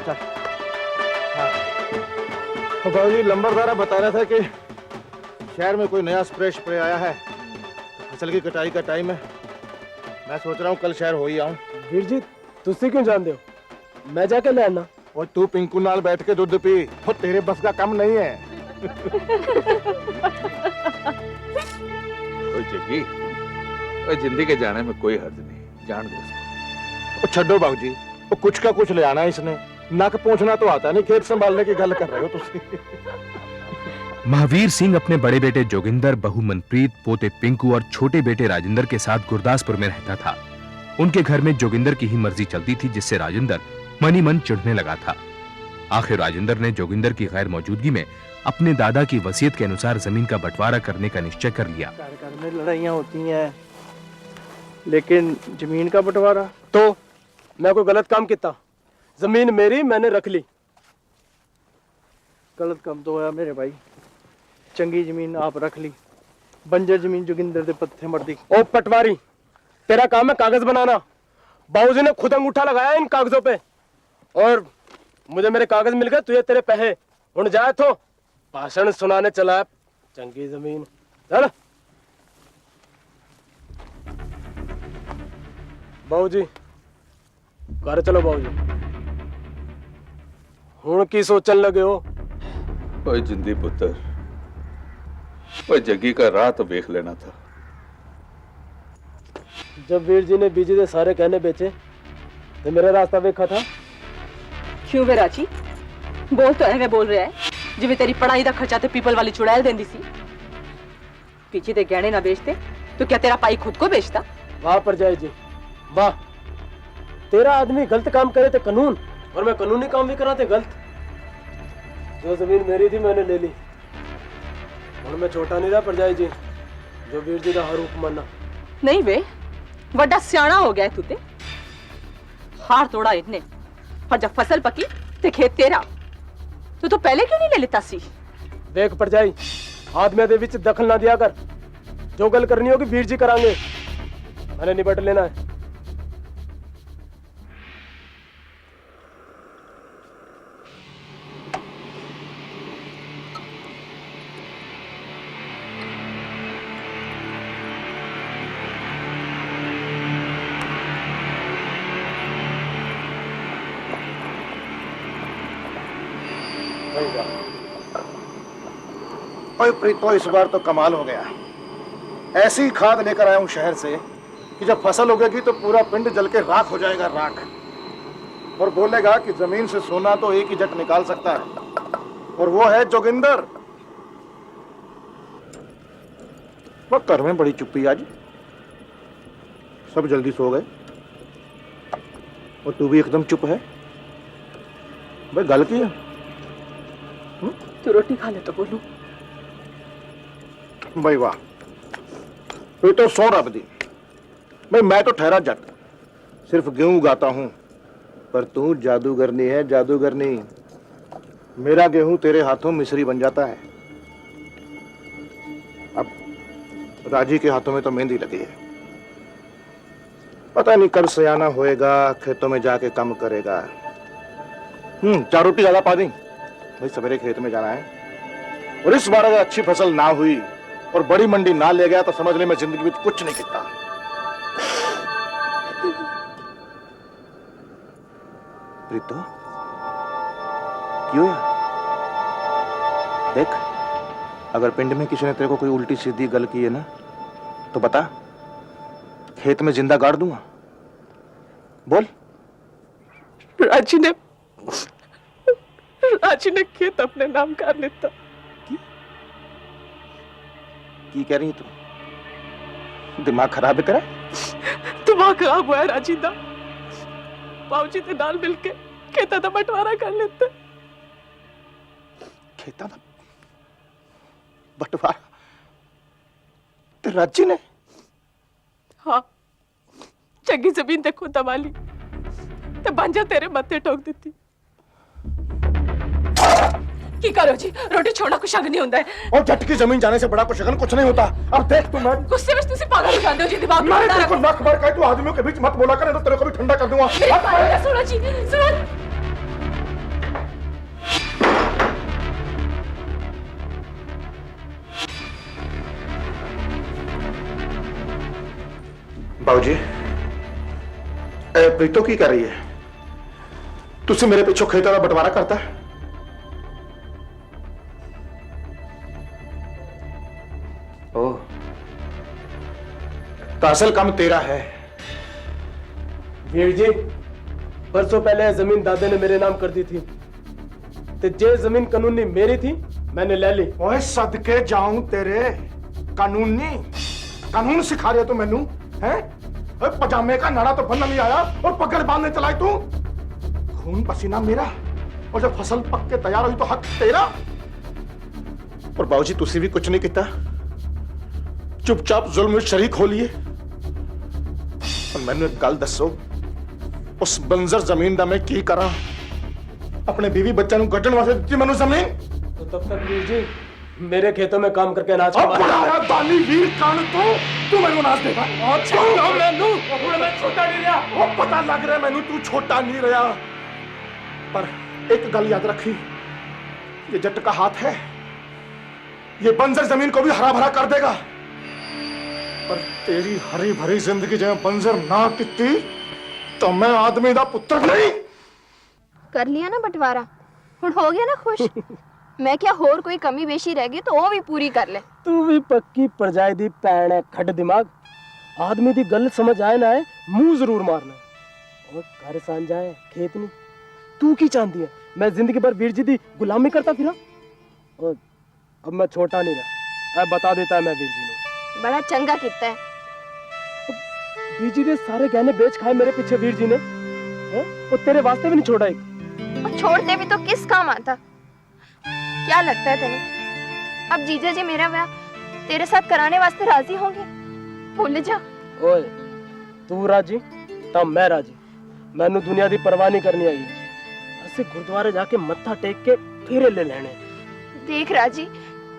चल। हाँ तो बाबूजी लंबरदारा बता रहा था कि शहर में कोई नया स्प्रे आया है, फसल की कटाई का टाइम है। मैं सोच रहा हूँ कल शहर हो ही आऊँ। वीर जी तुसी क्यों जानते हो, मैं जाके ले आना। और तू पिंकू नाल बैठ के दूध पी, वो तेरे बस का काम नहीं है। जगी जिंदगी के जाने में कोई हर्ज नहीं, जान दे उसको। छड्डो बाबूजी, वो कुछ का कुछ ले आना है इसने, नक पहुंचना तो आता नहीं, खेत संभालने की गल कर रहे हो तुसी। महावीर सिंह अपने बड़े बेटे जोगिंदर, बहू मनप्रीत, पोते पिंकू और छोटे बेटे राजेंद्र के साथ गुरदासपुर में रहता था। उनके घर में जोगिंदर की ही मर्जी चलती थी, जिससे राजेंद्र मनी मन चिढ़ने लगा था। आखिर राजेंद्र ने जोगिंदर की गैर मौजूदगी में अपने दादा की वसीयत के अनुसार जमीन का बंटवारा करने का निश्चय कर लिया। घर में लड़ाइयाँ होती हैं, लेकिन जमीन का बंटवारा तो मैं कोई गलत काम किया? जमीन मेरी, मैंने रख ली। गलत काम तो होया मेरे भाई, चंगी जमीन आप रख ली, बंजर जमीन जोगिंदर दे पत्थे मर दी। ओ पटवारी, तेरा काम है कागज बनाना। बाबूजी ने खुद अंगूठा लगाया इन कागजों पे, और मुझे मेरे कागज मिल गए, तुझे तेरे पैसे। उन जाए तो भाषण सुनाने चला, चंगी जमीन। चल बाबूजी, घर चलो बाबूजी। हुण की सोचन लगे हो? ओए जिंदी पुत्र, ओए जगी का राह तो देख लेना था। जब वीर जी ने बीजी दे सारे कहने बेचे तो मेरा रास्ता देखा था। क्यों वे राजी बोल तो एवें बोल रहा है जिवें तेरी पढ़ाई दा खर्चा ते पीपल वाली चुड़ैल देंदी सी। पीछे ते गहने ना बेचते तो क्या तेरा पाई खुद को बेचता? वाह परजाई जी वाह, तेरा आदमी गलत काम करे थे कानून, और मैं कानूनी काम भी करा थे गलत। जो जमीन मेरी थी मैंने ले ली, और मैं छोटा नहीं रहा परजाई जी जो वीर जी का हर हुक्म माना। नहीं वे वड्डा सियाना हो गया तू ते। हार तोड़ा इतने, और जब फसल पकी ते खेत तेरा, तो पहले क्यों नहीं ले लेता सी? देख परजाई, आदमी दे विच दखल ना दिया कर। जो गल करनी होगी वीर जी करांगे, मैंने निपट लेना है। ओए प्रीतो, इस बार तो कमाल हो गया। ऐसी खाद लेकर आया हूं शहर से कि जब फसल उगेगी तो पूरा पिंड जल के राख हो जाएगा, राख। और बोलेगा कि जमीन से सोना तो एक ही जट निकाल सकता है, और वो है जोगिंदर। वो घर में बड़ी चुप्पी आज, सब जल्दी सो गए और तू भी एकदम चुप है। भाई गल की है? तू रोटी खा ले तो बोलूं। भाई वाह, तू तो सौ रब दी। भाई मैं तो ठहरा जट, सिर्फ गेहूं उगाता हूं, पर तू जादूगरनी है, जादूगरनी। मेरा गेहूं तेरे हाथों मिस्री बन जाता है। अब राजी के हाथों में तो मेहंदी लगी है, पता नहीं कब सयाना होएगा, खेतों में जाके काम करेगा। 4 रोटी ज्यादा पा दी, भाई सवेरे खेत में जाना है। और इस बार अगर अच्छी फसल ना हुई और बड़ी मंडी ना ले गया तो समझ ले मैं जिंदगी में कुछ नहीं किया। प्रीतो क्यों यार? देख, अगर पिंड में किसी ने तेरे को कोई उल्टी सीधी गल की है ना तो बता, खेत में जिंदा गाड़ दूंगा। बोल। राजी ने खेत अपने नाम कर लेता। की कह रही तू? दिमाग खराब है तेरा? दिमाग खराब हुआ है राजी दा। बाबूजी ते नाल मिलके खेता दा बंटवारा कर लेते। खेता दा बंटवारा ते राजी ने? हाँ, चंगी जमीन ते खुद दबाली ते बंजर तेरे मत्थे ठोक देती। की करो जी, रोटी छोड़ना कुछ शक नहीं होता है। और जट की जमीन जाने से बड़ा कुछ शगन कुछ नहीं होता। अब देख तू, मैं गुस्से में तुसी पागल हो जाते हो जी, दिमाग में तेरे को नख भर के तू आदमियों के बीच मत बोला कर, तो तेरे को भी ठंडा कर दूंगा। सुनो जी, सुनो। ਬਾਊ ਜੀ ਇਹ ਪ੍ਰੀਤੋ ਕੀ ਕਰ ਰਹੀ ਹੈ? ਤੁਸੀਂ ਮੇਰੇ ਪਿੱਛੋਂ ਖੇਤਾਂ ਦਾ ਬਟਵਾਰਾ ਕਰਤਾ ਹੈ? ओह तो असल काम तेरा है। वीर जी परसों पहले यह जमीन दादे ने मेरे नाम कर दी थी, तो जे जमीन कानूनी मेरी थी मैंने ले ली। ओए सदके जाऊं तेरे, कानूनी कानून सिखा रहे तू मैनू है? ओए पजामे का नाड़ा तो बनना नहीं आया और पकड़ बांधने चलाई तू। खून पसीना मेरा और जब फसल पक के तैयार हुई तो हक तेरा। और बाबूजी तुसी भी कुछ नहीं किया, चुपचाप जुल्म में शरीक हो लिए। और मैंने एक गल दसो, उस बंजर जमीन दा मैं की करा? अपने बीवी बच्चा नु गड्ढण वास्ते दित्ती मैनू जमीन। तो तब तक वीर जी मेरे खेतों में काम करके अनाज कमा। बड़ा दानी वीर कान तू मैनू अनाज देगा। मैनू मैं छोटा नहीं रहा। वो पता लग रहा मैनू तू छोटा नहीं रहा, पर एक गल याद रखी, ये जट का हाथ है, ये बंजर जमीन को भी हरा भरा कर देगा। पर तेरी हरी भरी जिंदगी जब बंजर ना किती तो मैं आदमी दा पुत्र नहीं। कर लिया ना बंटवारा, हुण हो गया ना खुश। मैं क्या होर कोई कमी बेशी रह गई तो वो भी पूरी कर ले। तू भी पक्की परजाई दी भैन है, खड दिमाग। आदमी दी गल समझ आए ना आए मुंह जरूर मारना। और घर सांझा है खेत नहीं। तू की चाहती है मैं जिंदगी भर वीर जी दी गुलामी करता फिरा? और अब मैं छोटा नहीं रहा, अब बता देता है मैं वीर जी ने। बड़ा चंगा किता है। वीर जी ने सारे गहने बेच खाए मेरे पीछे वीर जी ने, हैं? और तेरे वास्ते भी नहीं छोड़ा एक। और छोड़ते भी तो किस काम आता? क्या लगता है तेने अब जीजा जी मेरा ब्याह तेरे साथ कराने वास्ते राजी होंगे? भूल जा। ओए तू राजी तब मैं राजी। मैनू दुनिया दी परवाह नहीं करनी आई। ऐसे गुरुद्वारे जाके मत्था टेक के फेरे ले लेने। देख राजी,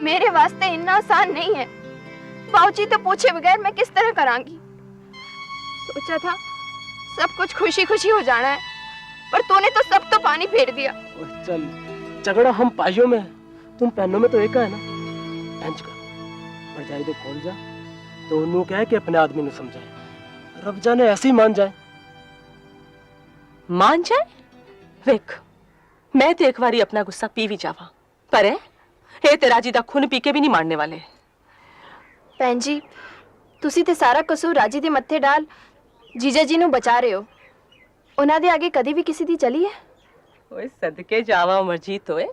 मेरे वास्ते इतना आसान नहीं है। बाऊजी तो पूछे बगैर मैं किस तरह करांगी? सोचा था सब कुछ खुशी खुशी हो जाना है, पर तूने तो सब तो पानी फेर दिया। ओए चल, झगड़ा हम पाइयों में है, तुम पहनों में तो एक है ना। बेंच कर पर जाए तो खोल जा तो उन्होंने क्या है कि अपने आदमी ने समझाए। रब जाने ऐसे ही मान जाए। मान जाए? वेख मैं तो एक बारी अपना गुस्सा पी भी जावा, पर ये तेरा जी दा खून पी के भी नहीं मारने वाले। भैन जी तुसी ते सारा कसूर राजी दे मत्थे डाल जीजा जी नु बचा रहे हो। उन्हां दे आगे कदी भी किसी दी चली है? ओए सदके जावा उमरजीत, होए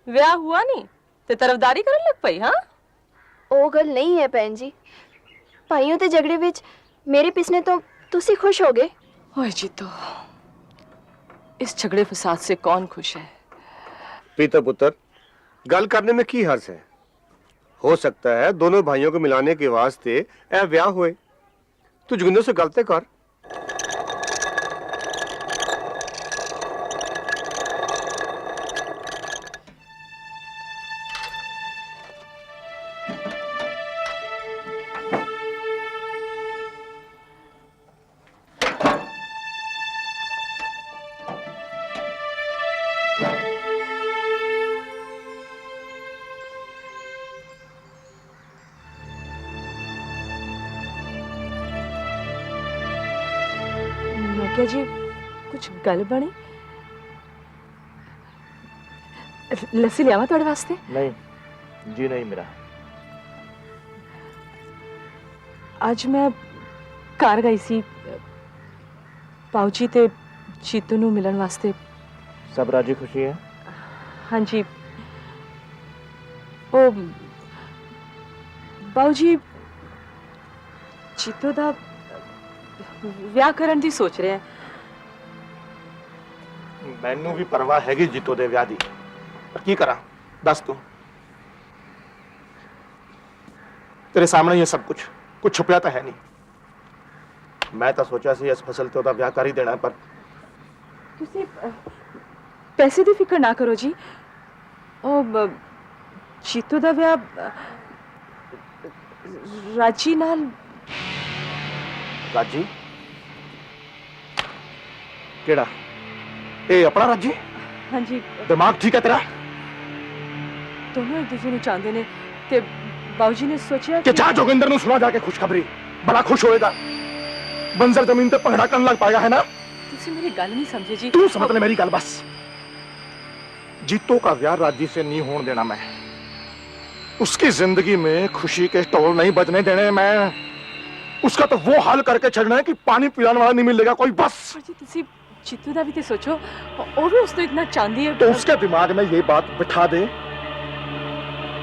ब्याह हुआ नहीं ते तरफदारी करन लग पई। हां ओ गल नहीं है भैन जी, भाइयों ते झगड़े विच मेरे पिसने तो तुसी खुश हो गए। ओए जीतो, इस झगड़े फसाद से कौन खुश है? पीता पुत्र गल करने में की हर्ज है? हो सकता है दोनों भाइयों को मिलाने के वास्ते ए ब्याह हुए। तू जोगिंदर से गलते कर। क्या जी कुछ गल बनी? लस्सी लियावा तुहाडे वास्ते? नहीं जी नहीं मेरा। आज मैं घर गई सी पाऊजी ते जीतू नू मिलन वास्ते। सब राजी खुशी है? हाँ जी। ओ बाऊजी जीतू दा ਵਿਆਹ ਕਰਨ ਦੀ ਸੋਚ ਰਹੇ ਆ। ਮੈਨੂੰ ਵੀ ਪਰਵਾਹ ਹੈਗੀ ਜੀਤੋ ਦੇ ਵਿਆਹ ਦੀ, ਪਰ ਕੀ ਕਰਾਂ ਦੱਸ ਤੂੰ। तेरे सामने ये सब कुछ छुपया तो है नहीं। मैं तो सोचा सी इस फसल ते ओदा ब्याह कर ही देना, पर ਤੁਸੀਂ ਪੈਸੇ ਦੀ ਫਿਕਰ ਨਾ ਕਰੋ ਜੀ। ਉਹ ਜੀਤੋ ਦਾ ਵਿਆਹ ਰਾਜੀ ਨਾਲ। राजी केड़ा? ए अपना राजी? हाँ जी। दिमाग ठीक है तेरा? दोनों एक दूसरे ਨੂੰ ਚਾਹੁੰਦੇ ਨੇ ਤੇ ਬਾਊਜੀ ਨੇ ਸੋਚਿਆ कि जा जोगिंदर ਨੂੰ सुना जाके खुशखबरी, बड़ा खुश होएगा। बंजर जमीन पे पगड़ा करने लग पाएगा, है ना? तुसी मेरी गल नहीं समझे जी। तू समझ ले मेरी गल बस। जीतो का ब्याह राजी से नहीं होने देना मैं। उसकी जिंदगी में खुशी के स्टॉल नहीं बजने देने मैं। उसका तो वो हाल करके छड़ना है कि पानी पिलाने वाला नहीं मिलेगा कोई, बस। पर जी तुसी जीतू दा भी ते सोचो, और भी उसको इतना चांदी है। तो उसके दिमाग में ये बात बिठा दे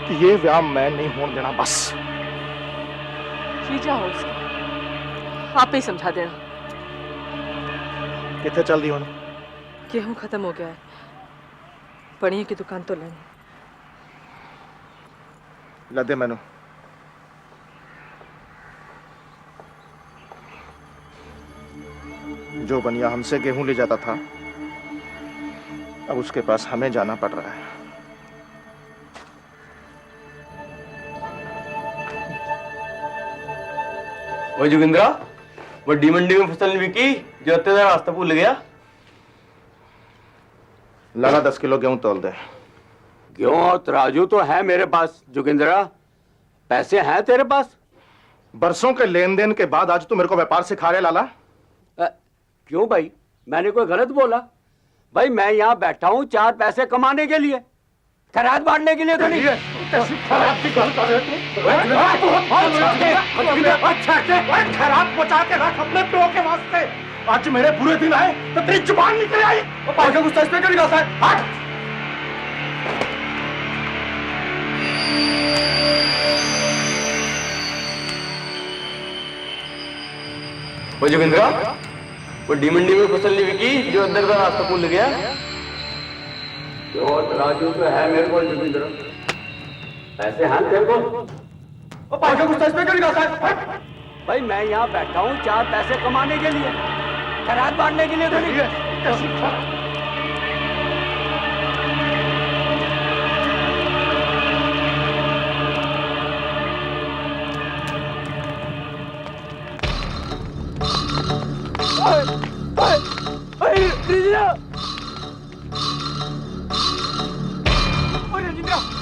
कि ये व्याह मैं नहीं होने देना, बस। जी जाओ उसका, आप ही समझा देना। किथे चल दी हुन? गेहूं खत्म हो गया है, पड़िए की दुकान तो लेनी। ला दे मैनू। जो बनिया हमसे गेहूं ले जाता था, अब उसके पास हमें जाना पड़ रहा है। वो जोगिंद्रा, वड्डी मंडी में फसल नहीं बिकी जो तेरा रास्ता भूल गया। लाला 10 किलो गेहूं तोल दे। क्यों, तराजू तो है मेरे पास जोगिंद्रा, पैसे हैं तेरे पास? बरसों के लेन देन के बाद आज तू मेरे को व्यापार सिखा रहे लाला? क्यों भाई, मैंने कोई गलत बोला? भाई मैं यहाँ बैठा हूँ 4 पैसे कमाने के लिए, खैरात बांटने के लिए तो नहीं। खैरात बचा के रख अपने प्यो के वास्ते। आज मेरे बुरे दिन आए तो तेरी जुबान निकल आई। पैसा गुस्सा इसमें क्यों निकालता है? हट! वो जोगिंद्रा, वड्डी मंडी में फसल नहीं बिकी जो अंदर का रास्ता भूल गया। तो तराजू तो है मेरे को जोगिंद्रा, पैसे हैं तेरे को? पैसा गुस्सा इसमें क्यों निकालता है? भाई मैं यहाँ बैठा हूँ 4 पैसे कमाने के लिए, खैरात बांटने के लिए तो नहीं।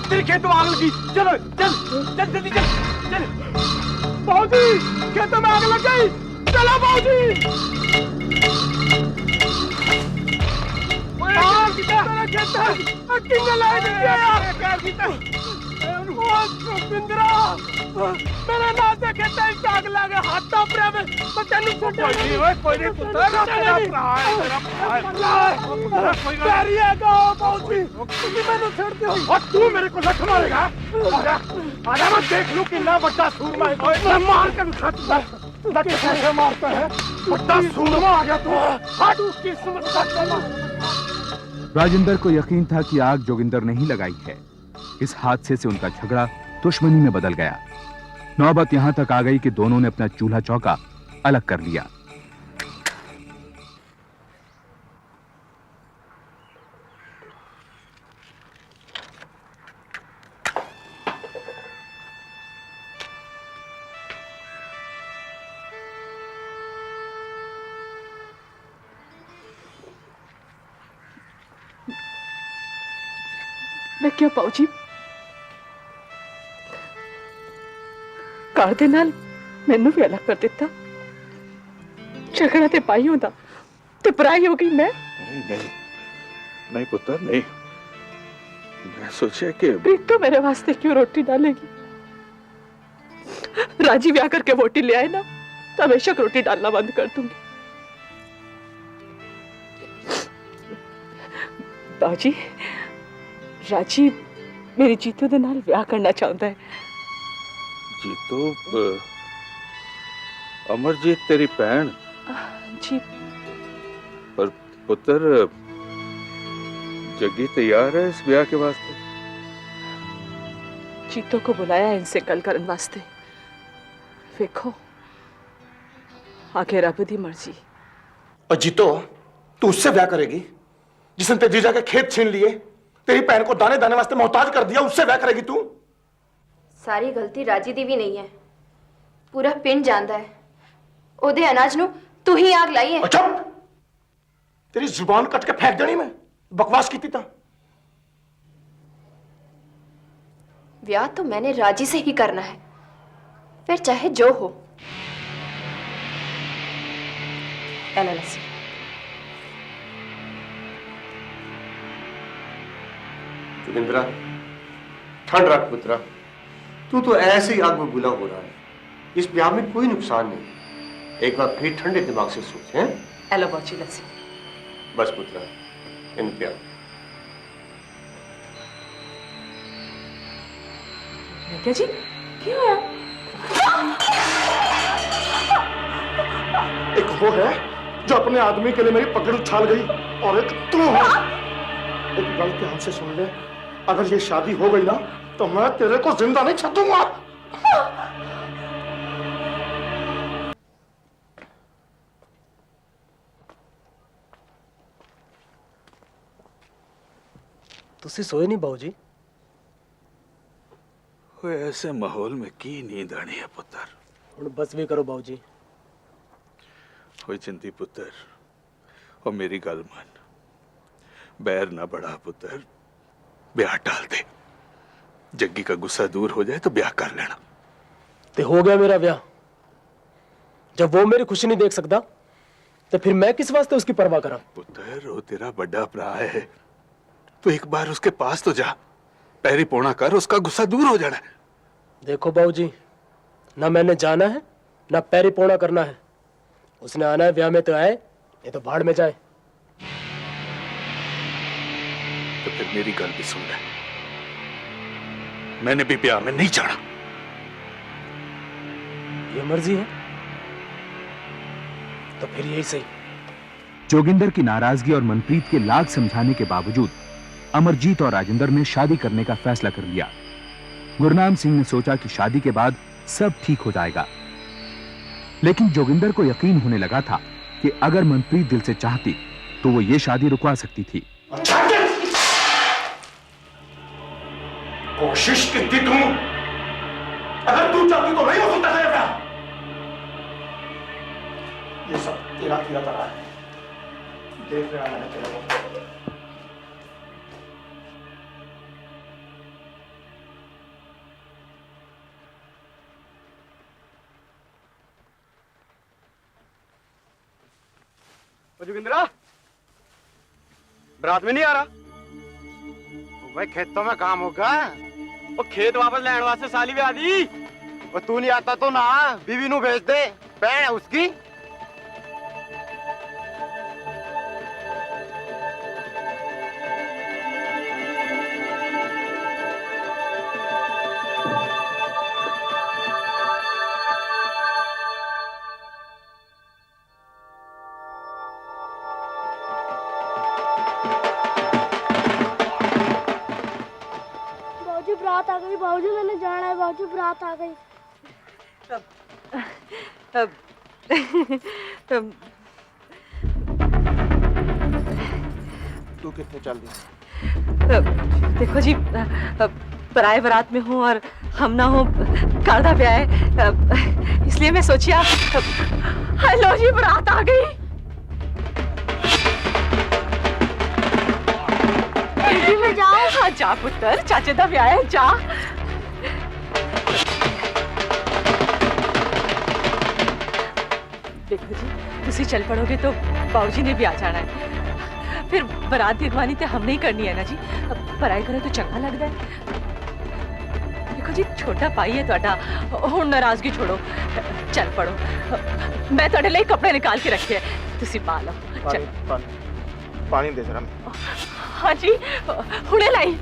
तेरे खेतों में आग लगी, चलो चल चल जल्दी चल चल। बाबूजी, खेतों में आग लग गई, चलो बाबूजी। मेरे नाम से खेता ही आग लगे, हाथ तो पर में पता नहीं छोटा नहीं। ओए कोई नहीं पुत्र, तेरा भरा है, तेरा भरा है। कोई करिएगा बाबूजी, तुम मैंने छोड़ दो। और तू मेरे को लठ मारेगा? आजा आजा, मैं देख लूं कि ना बड़ा सूरमा है। मैं मार कर दिखा तू कैसे मारता है। बड़ा सूरमा आ गया तू। हट, उसकी समझ। राजेंद्र को यकीन था कि आग जोगिंदर ने ही लगाई है। इस हादसे से उनका झगड़ा दुश्मनी में बदल गया। नौबत यहां तक आ गई कि दोनों ने अपना चूल्हा चौका अलग कर लिया। मैं क्या पाऊजी कर दे नाल मैनू भी अलग कर दिता। झगड़ा ते पाई होता ते पराई हो गई मैं। नहीं नहीं पुत्र नहीं, मैं सोचा कि प्रीत तो मेरे वास्ते क्यों रोटी डालेगी? राजी ब्याह करके वोटी ले आए ना तो बेशक रोटी डालना बंद कर दूंगी। बाजी, राजी मेरी जीतू दे नाल ब्याह करना चाहता है। जीतो, अमरजीत तेरी भैन? जी। पर पुत्र, जग्गी तैयार है इस ब्याह के वास्ते? जीतो को बुलाया इनसे गल करने वास्ते। देखो आगे रब दी मर्जी। और जीतो, तू उससे ब्याह करेगी जिसने तेरे जीजा के खेत छीन लिए, तेरी बहन को दाने दाने वास्ते मोहताज कर दिया, उससे ब्याह करेगी तू? सारी गलती राजी दी भी नहीं है, पूरा पिंड जानता है। ओदे अनाज नु तू ही आग लाई है। चुप! तेरी जुबान कट के फेंक देनी मैं, बकवास की था। ब्याह तो मैंने राजी से ही करना है, फिर चाहे जो हो। एला लस्सी। जोगिंद्रा, ठंड रख पुत्रा। तू तो ऐसे ही आग में बुला हो रहा है। इस ब्याह में कोई नुकसान नहीं। एक बार फिर ठंडे दिमाग से सोच, हैं? एला बाऊजी लस्सी। बस पुत्रा, इन प्यार। क्या जी? क्या हुआ? एक वो है जो अपने आदमी के लिए मेरी पकड़ उछाल गई, और एक तू है। एक गल ध्यान से सुन ले, अगर ये शादी हो गई ना तो मैं तेरे को जिंदा नहीं छोड़ूंगा। तुसी सोए नहीं बाबूजी? ओए ऐसे माहौल में की नींद आनी है पुत्र। हुण बस भी करो बाबूजी। ओए चिंती पुत्र, और मेरी गल मान, बैर ना बढ़ा पुत्र, ब्याह टाल दे। जग्गी का गुस्सा दूर हो जाए तो ब्याह कर लेना। ते हो गया मेरा ब्याह। जब वो मेरी खुशी नहीं देख सकता तो फिर मैं किस वास्ते उसकी परवाह करा? पुत्र, वो तेरा बड़ा भरा है, तो एक बार उसके पास तो जा, पैरी पौना कर, उसका गुस्सा दूर हो जाना है। देखो बाबूजी, ना मैंने जाना है ना पैरी पौना करना है। उसने आना है ब्याह में तो आए, नहीं तो भाड़ में जाए। तो फिर मेरी गल भी सुन ले, मैंने भी ब्याह में नहीं जाना। ये मर्जी है तो फिर यही सही। जोगिंदर की नाराजगी और मनप्रीत के लाख समझाने के बावजूद अमरजीत और राजेंद्र ने शादी करने का फैसला कर लिया। गुरनाम सिंह ने सोचा कि शादी के बाद सब ठीक हो जाएगा, लेकिन जोगिंदर को यकीन होने लगा था कि अगर मनप्रीत दिल से चाहती तो वो ये शादी रुकवा सकती थी। कोशिश की थी तू, अगर तू चाहती तो नहीं हो सकता था ये ब्याह। ये सब तेरा किया तरा है, देख रहा मैंने तेरे को। जोगिंद्रा, बरात में नहीं आ रहा? भाई खेतों में काम होगा। वो खेत वापस लेने वास्ते साली भी आदि। वो तू नहीं आता तो ना बीवी नू भेज दे, भैन है उसकी। बात आ गई बाबूजी, मैंने जाना है बाबूजी, बात आ गई। तू कितने चल दी? देखो जी, पराए बारात में हूँ और हम ना हो कार्दा ब्याह है, इसलिए मैं सोचिया। हेलो जी, बारात आ गई। में जाओ। हाँ जा पुत्र, चाचे दा ब्याह है, जा। देखो जी, तुसी चल पड़ोगे तो बाबूजी ने भी आ जाना है। फिर बारात की अगवानी तो हमने ही करनी है ना जी। अब पराई करे तो चंगा लगता है। देखो जी, छोटा भाई है तुहाडा, हुण नाराजगी छोड़ो, चल पड़ो। मैं तुहाडे लिए कपड़े निकाल के रखे हैं, तुसी पा लो। पानी दे जरा। हाँ जी, हुणे लाई।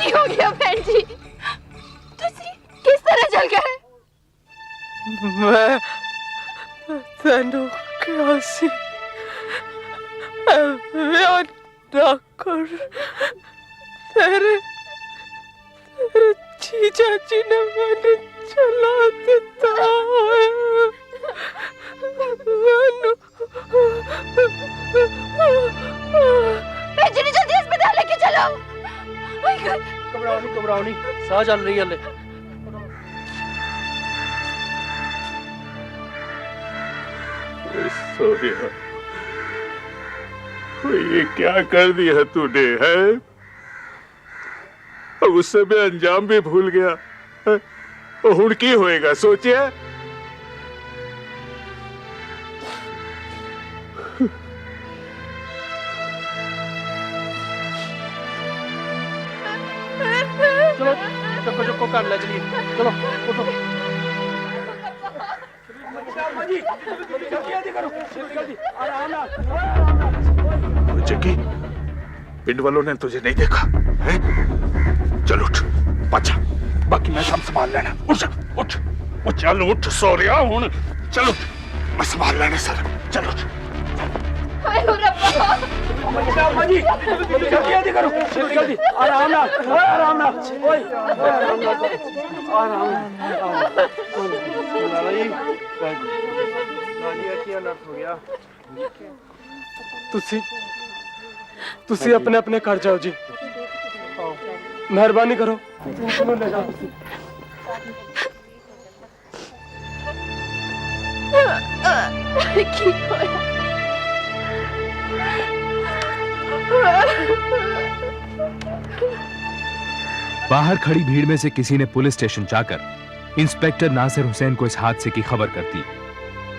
की हो गया बहन जी? तुसी किस तरह जल गए? मैं तेनू क्या सी विआह ना कर तेरे तेरे जीजा जी ने मैंने चला दिता मैनू बहन जी ने जल्दी अस्पताल लेके चलो। घबराओ नहीं साह चल रही है ले। सोनिया, ये क्या कर दिया तूने है? अब उससे मैं अंजाम भी भूल गया है? और हुण की होएगा सोचिया? चलो चक्को चक्को कर ले चलिए चलो उठो। जग्गी, पिंड वालों ने तुझे नहीं देखा है? चल उठ, बचा, बाकी मैं सब संभाल लेना। उठ उठ उठ, चल उठ सोरिया हुन, चल उठ, मैं संभाल लेना सर, चल उठ। तुसी अपने अपने घर जाओ जी, मेहरबानी करो ले जाओ तुसी। की होया? बाहर खड़ी भीड़ में से किसी ने पुलिस स्टेशन जाकर इंस्पेक्टर नासिर हुसैन को इस हादसे की खबर कर दी।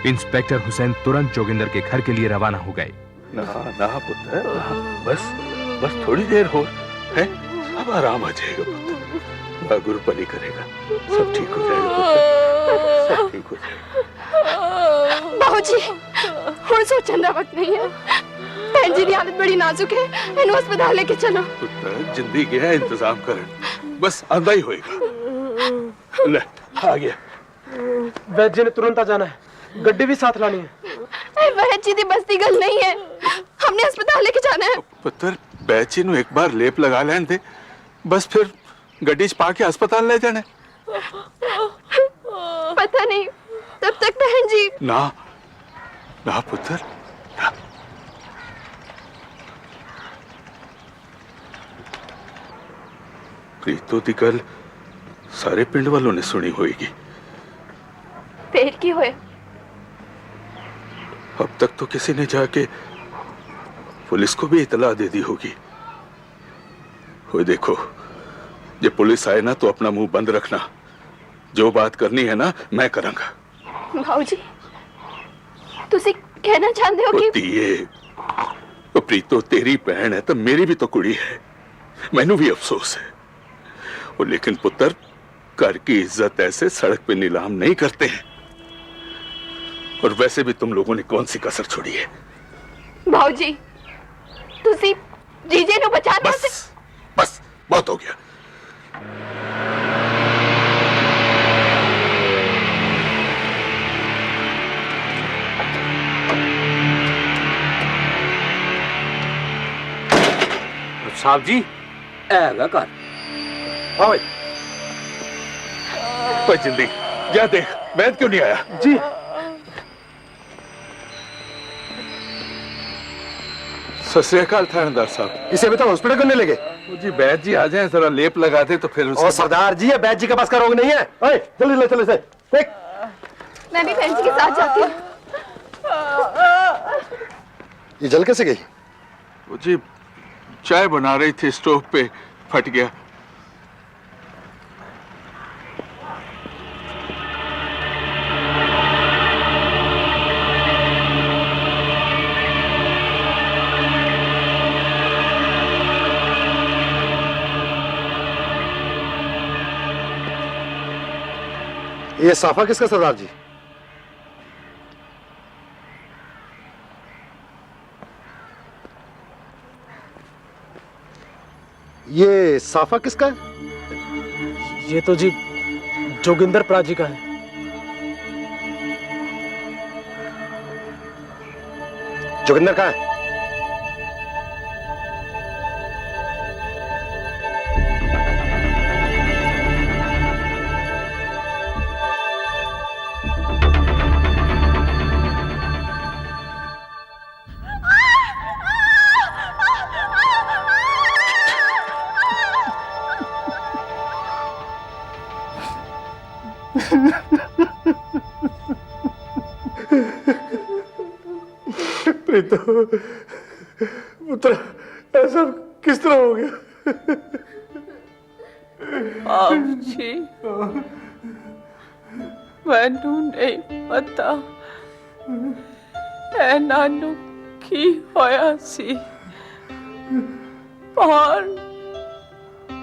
इंस्पेक्टर हुसैन तुरंत जोगिंदर के घर के लिए रवाना हो गए। ना ना पुत्र, बस बस थोड़ी देर हो है, अब आराम आ जाएगा पुत्र, गुरु पली करेगा, सब ठीक हो जाएगा पुत्र, सब ठीक हो जाएगा। बाबूजी, हुण सोचने दा वक्त नहीं है। बहन जी की हालत बड़ी नाजुक है, इन्हें अस्पताल लेके चलो। पुत्र जिंदगी गया इंतजाम कर, बस आंदा ही होएगा। ले आ गया। वैद्य जी ने तुरंत आ जाना है, गड्डी भी साथ लानी है। बहन जी दी बस्ती गल नहीं है, हमने अस्पताल लेके जाना है। पुत्र बैची नु एक बार लेप लगा लेने दे, बस फिर गड्डी च पा के अस्पताल ले जाने। पता नहीं तब तक बहन जी। ना ना पुत्र ना। प्रीतो दी गल सारे पिंड वालों ने सुनी होगी। फिर की होया? अब तक तो किसी ने जाके पुलिस को भी इतला दे दी होगी। वो देखो, ये पुलिस आए ना तो अपना मुंह बंद रखना, जो बात करनी है ना मैं करूंगा। भाऊजी, तुसी कहना चाहते हो कि ये तो प्रीतो तेरी बहन है तो मेरी भी तो कुड़ी है, मैनू भी अफसोस है। और लेकिन पुत्र, घर की इज्जत ऐसे सड़क पे नीलाम नहीं करते हैं। और वैसे भी तुम लोगों ने कौन सी कसर छोड़ी है? भाऊजी, तुसी जीजे नु बचा दो। बस बहुत हो गया। साहब जी ऐगा कर। हाँ भाई, भाई जल्दी जा देख वैद क्यों नहीं आया। जी सत श्री अकाल थानेदार साहब, इसे भी तो हॉस्पिटल करने लगे। जी वैद जी आ जाए, जरा लेप लगा दे तो फिर और सरदार जी, वैद जी के पास का रोग नहीं है। ओए जल्दी ले चले से देख। मैं भी बहन जी के साथ जाती हूँ। ये जल कैसे गई? वो जी चाय बना रही थी, स्टोव पे फट गया। ये साफा किसका सरदार जी? ये साफा किसका है? ये तो जी जोगिंदर प्राजी का है। जोगिंदर कहाँ है? प्रीतो पुत्र, ऐसा किस तरह हो गया? बाबूजी, मैनू नहीं पता ऐ नानू की होया सी। बाहर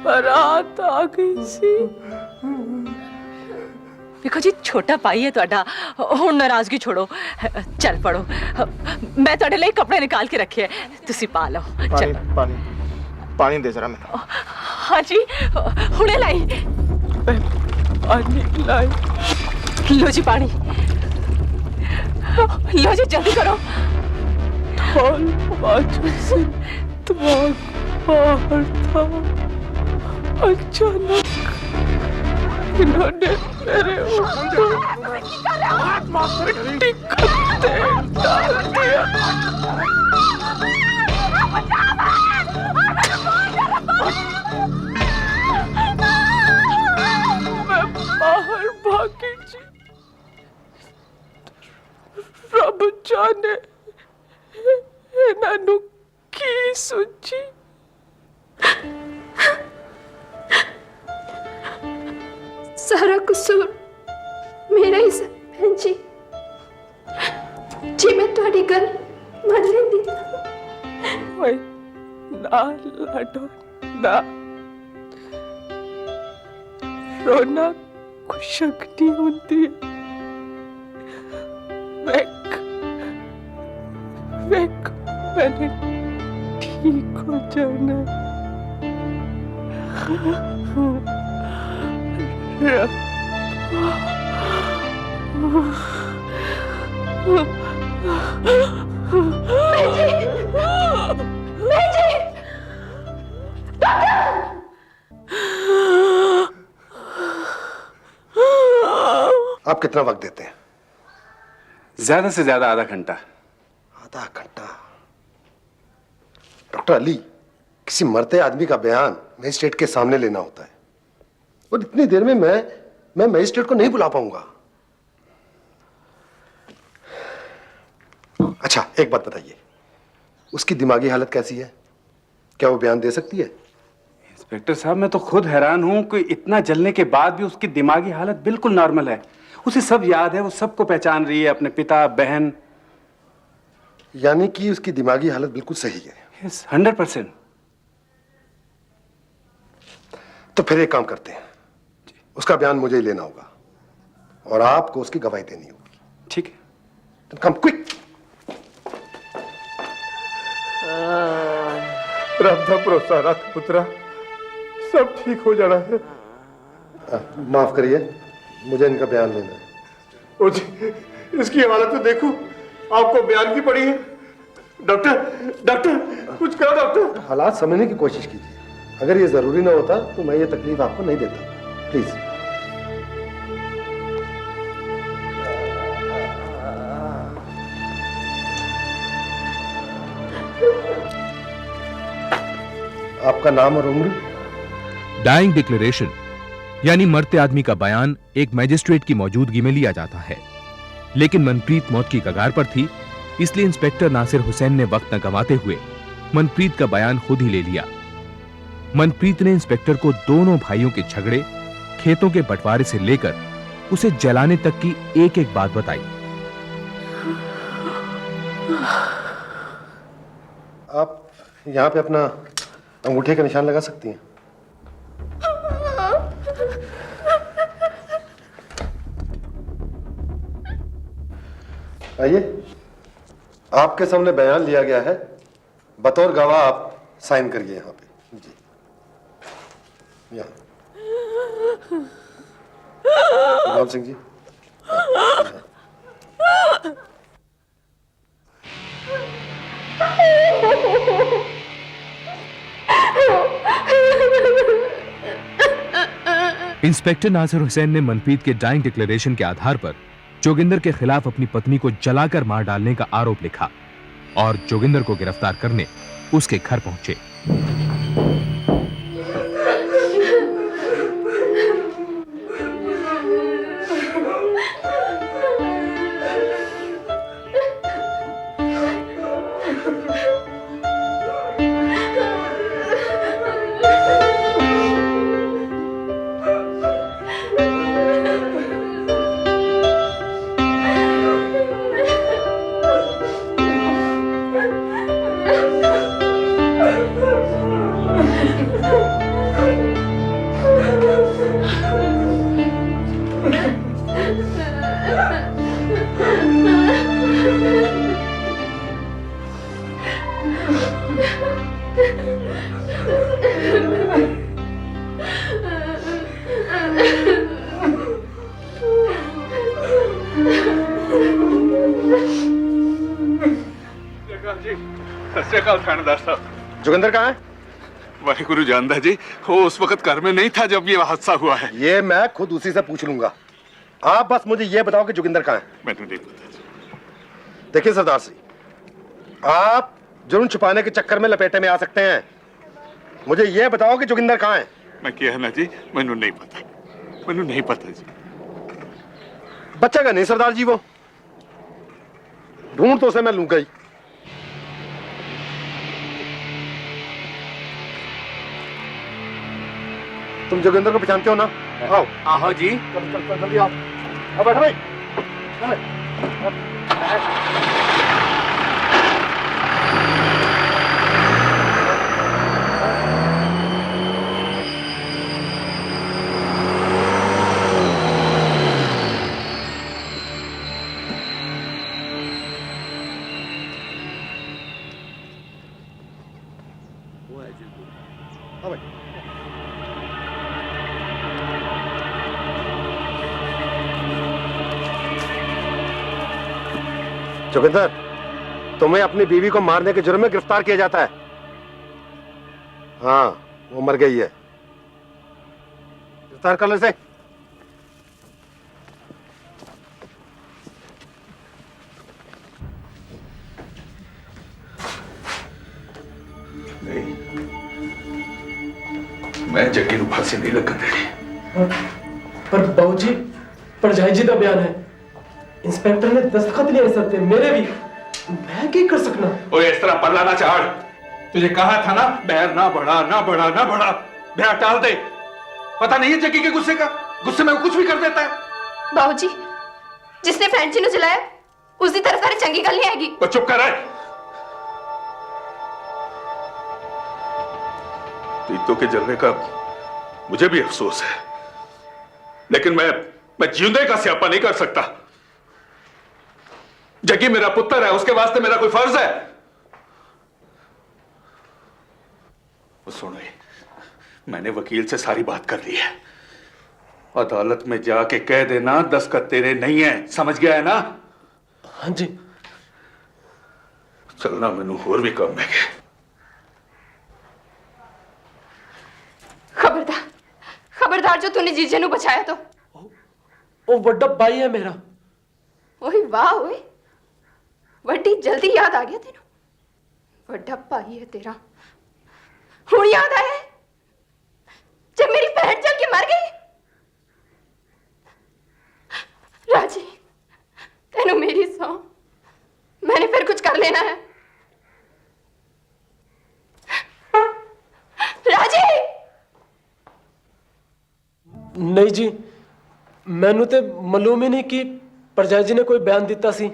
बारात आ गई सी। देखो जी, छोटा भाई है तुहाडा, हुण नाराजगी छोड़ो, चल पड़ो। मैं तुहाडे लिए कपड़े निकाल के रखे हैं, तुसी पा लो। पानी पानी पानी दे जरा मैं। हाँ जी, हुणे लाई। पानी लाई। लो जी पानी, लो जी जल्दी करो। ढोल बाजू से दिमाग बाहर था, अचानक इन्होंने मेरे ऊपर टिकट डाल दिया। मैं बाहर भागी जी, रब जाने इन्होंने की सोची। सारा कसूर मेरा ही सा बहन जी। जी मैं तुम्हारी गल मान लेंदी। ओए ना लाडो ना, रोना कुछ नहीं होती है। वेक मैंने ठीक हो जाना। आप कितना वक्त देते हैं? ज्यादा से ज्यादा आधा घंटा। आधा घंटा? डॉक्टर अली, किसी मरते आदमी का बयान मजिस्ट्रेट के सामने लेना होता है, और इतनी देर में मैं मजिस्ट्रेट को नहीं बुला पाऊंगा। अच्छा, एक बात बताइए, उसकी दिमागी हालत कैसी है? क्या वो बयान दे सकती है? इंस्पेक्टर साहब, मैं तो खुद हैरान हूं कि इतना जलने के बाद भी उसकी दिमागी हालत बिल्कुल नॉर्मल है। उसे सब याद है, वो सबको पहचान रही है, अपने पिता, बहन। यानी कि उसकी दिमागी हालत बिल्कुल सही है? यस, 100%। तो फिर एक काम करते हैं, उसका बयान मुझे ही लेना होगा और आपको उसकी गवाही देनी होगी। ठीक है। कम क्विक। रब्धा भरोसा रख पुत्रा, सब ठीक हो जाना है। माफ करिए, मुझे इनका बयान लेना है। ओ जी, इसकी हालत तो देखो, आपको बयान की पड़ी है। डॉक्टर कुछ करो डॉक्टर। हालात समझने की कोशिश कीजिए, अगर ये जरूरी ना होता तो मैं ये तकलीफ आपको नहीं देता। प्लीज। आपका नाम और उम्र? डाइंग डिक्लेरेशन यानी मरते आदमी का बयान एक मैजिस्ट्रेट की मौजूदगी में लिया जाता है, लेकिन मनप्रीत मौत की कगार पर थी, इसलिए इंस्पेक्टर नासिर हुसैन ने वक्त न गंवाते हुए मनप्रीत का बयान खुद ही ले लिया। मनप्रीत ने इंस्पेक्टर को दोनों भाइयों के झगड़े, खेतों के बंटवारे से लेकर उसे जलाने तक की एक एक बात बताई। आप यहां पे अपना अंगूठे का निशान लगा सकती हैं। आइए, आपके सामने बयान लिया गया है, बतौर गवाह आप साइन करिए यहां पे। जी। राम सिंह जी, इंस्पेक्टर नासिर हुसैन ने मनप्रीत के डाइंग डिक्लेरेशन के आधार पर जोगिंदर के खिलाफ अपनी पत्नी को जलाकर मार डालने का आरोप लिखा और जोगिंदर को गिरफ्तार करने उसके घर पहुंचे। जोगिंदर कहाँ है? वाहिगुरु जानदा जी, वो उस वक्त घर में नहीं था जब ये हादसा हुआ है। ये मैं खुद उसी से पूछ लूंगा। आप बस मुझे ये बताओ कि जोगिंदर कहाँ है? मैंने नहीं पता जी। देखिए सरदार सिंह, आप जुर्म छुपाने के चक्कर में लपेटे में आ सकते हैं। मुझे ये बताओ कि जोगिंदर कहाँ है? मैं किया है ना जी, मैंने नहीं पता, मैंने नहीं पता जी। बच्चा का नहीं सरदार जी, वो ढूंढ तो उसे मैं लूंगा ही। तुम जोगिंदर को पहचानते हो ना? आओ। आहो जी। चल चल चल जल्दी आओ। अब बैठो भाई। हाँ भाई। जोगिंदर, तुम्हें अपनी बीवी को मारने के जुर्म में गिरफ्तार किया जाता है। हाँ, वो मर गई है। गिरफ्तार कर लो इसे। नहीं, मैं जग्गी नूं फांसी नहीं लगन देनी। पर बाबूजी, परजाई जी का बयान है, इंस्पेक्टर ने दस्तखत नहीं सकते मेरे भी, मैं क्या कर सकना? ओए इस तरह पल्ला ना चाड़। तुझे कहा था ना, बैर ना बढ़ा ना बढ़ा ना बढ़ा, बैर टाल दे। पता नहीं है जग्गी के गुस्से का, गुस्से में वो कुछ भी कर देता है। बाबूजी, जिसने फैंसी नु जलाया उसी तरह सारी चंगी गल नहीं आएगी। तो चुप कर रहे। तीतों के जलने का मुझे भी अफसोस है, लेकिन मैं जिंदे का स्यापा नहीं कर सकता। जग्गी मेरा पुत्र है, उसके वास्ते मेरा कोई फर्ज है। सुनो, मैंने वकील से सारी बात कर ली है। अदालत में जाके कह देना दस्तखत तेरे नहीं है, समझ गया है ना? हाँ जी। चलना, मैनू होर भी काम है। खबरदार, खबरदार जो तूने जीजे नु बचाया तो। वो बड़ा भाई है मेरा। ओए वाह, ओए वड्डी जल्दी याद आ गया तेनू। बड़ा भाई है तेरा। हुण याद आया जब मेरी बहन जल के मर गई। राजी, तेनू मेरी सौ, मैंने फिर कुछ कर लेना है। राजी। नहीं जी, मैनू ते मालूम ही नहीं कि परजाई जी ने कोई बयान दिता सी।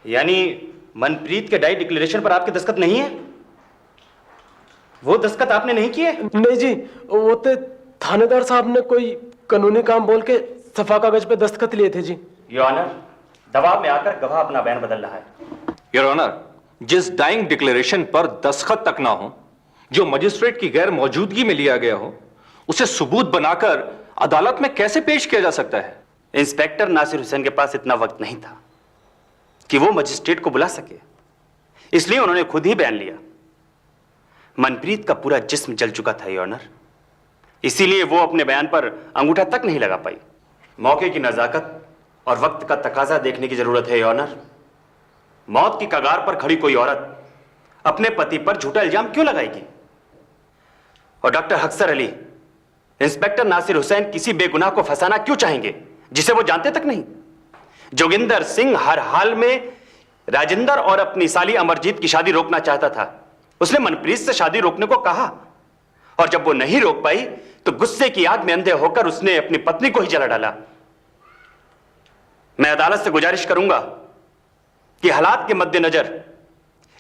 यानी मनप्रीत के डाई डिक्लेरेशन पर आपके दस्तखत नहीं है? वो दस्तखत आपने नहीं किए? नहीं जी, वो तो थानेदार साहब ने कोई कानूनी काम बोल के सफा कागज पे दस्तखत लिए थे जी। योर ऑनर, दबाव में आकर गवाह अपना बयान बदल रहा है। योर ऑनर, जिस डाइंग डिक्लेरेशन पर दस्तखत तक ना हो, जो मजिस्ट्रेट की गैर मौजूदगी में लिया गया हो, उसे सबूत बनाकर अदालत में कैसे पेश किया जा सकता है? इंस्पेक्टर नासिर हुसैन के पास इतना वक्त नहीं था कि वो मजिस्ट्रेट को बुला सके, इसलिए उन्होंने खुद ही बयान लिया। मनप्रीत का पूरा जिस्म जल चुका था योर ऑनर, इसीलिए वो अपने बयान पर अंगूठा तक नहीं लगा पाई। मौके की नजाकत और वक्त का तकाजा देखने की जरूरत है योर ऑनर। मौत की कगार पर खड़ी कोई औरत अपने पति पर झूठा इल्जाम क्यों लगाएगी? और डॉक्टर हक्सर अली इंस्पेक्टर नासिर हुसैन किसी बेगुनाह को फंसाना क्यों चाहेंगे जिसे वो जानते तक नहीं? जोगिंदर सिंह हर हाल में राजिंदर और अपनी साली अमरजीत की शादी रोकना चाहता था। उसने मनप्रीत से शादी रोकने को कहा और जब वो नहीं रोक पाई तो गुस्से की आग में अंधे होकर उसने अपनी पत्नी को ही जला डाला। मैं अदालत से गुजारिश करूंगा कि हालात के मद्देनजर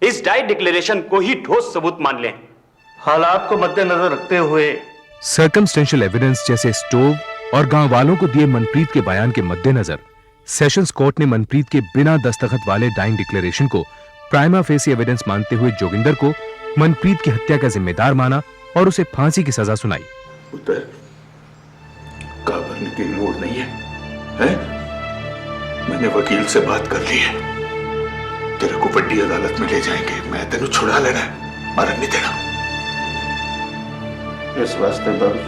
इस डाइट डिक्लेरेशन को ही ठोस सबूत मान लें। हालात को मद्देनजर रखते हुए सर्कमस्टेंशियल एविडेंस जैसे स्टोव और गांव वालों को दिए मनप्रीत के बयान के मद्देनजर सेशंस कोर्ट ने मनप्रीत के बिना दस्तखत वाले डाइंग डिक्लेरेशन को प्राइमा फेसी एविडेंस मानते हुए जोगिंदर को मनप्रीत की हत्या का जिम्मेदार माना और उसे फांसी की सजा सुनाई। पुत्र, घबराने की लोड़ नहीं है, हैं? मैंने वकील से बात कर ली है, तेरे को बड़ी अदालत में ले जाएंगे। मैं तेनू छुड़ा लेना है, मरन नहीं देना। किस वास्ते बाबू,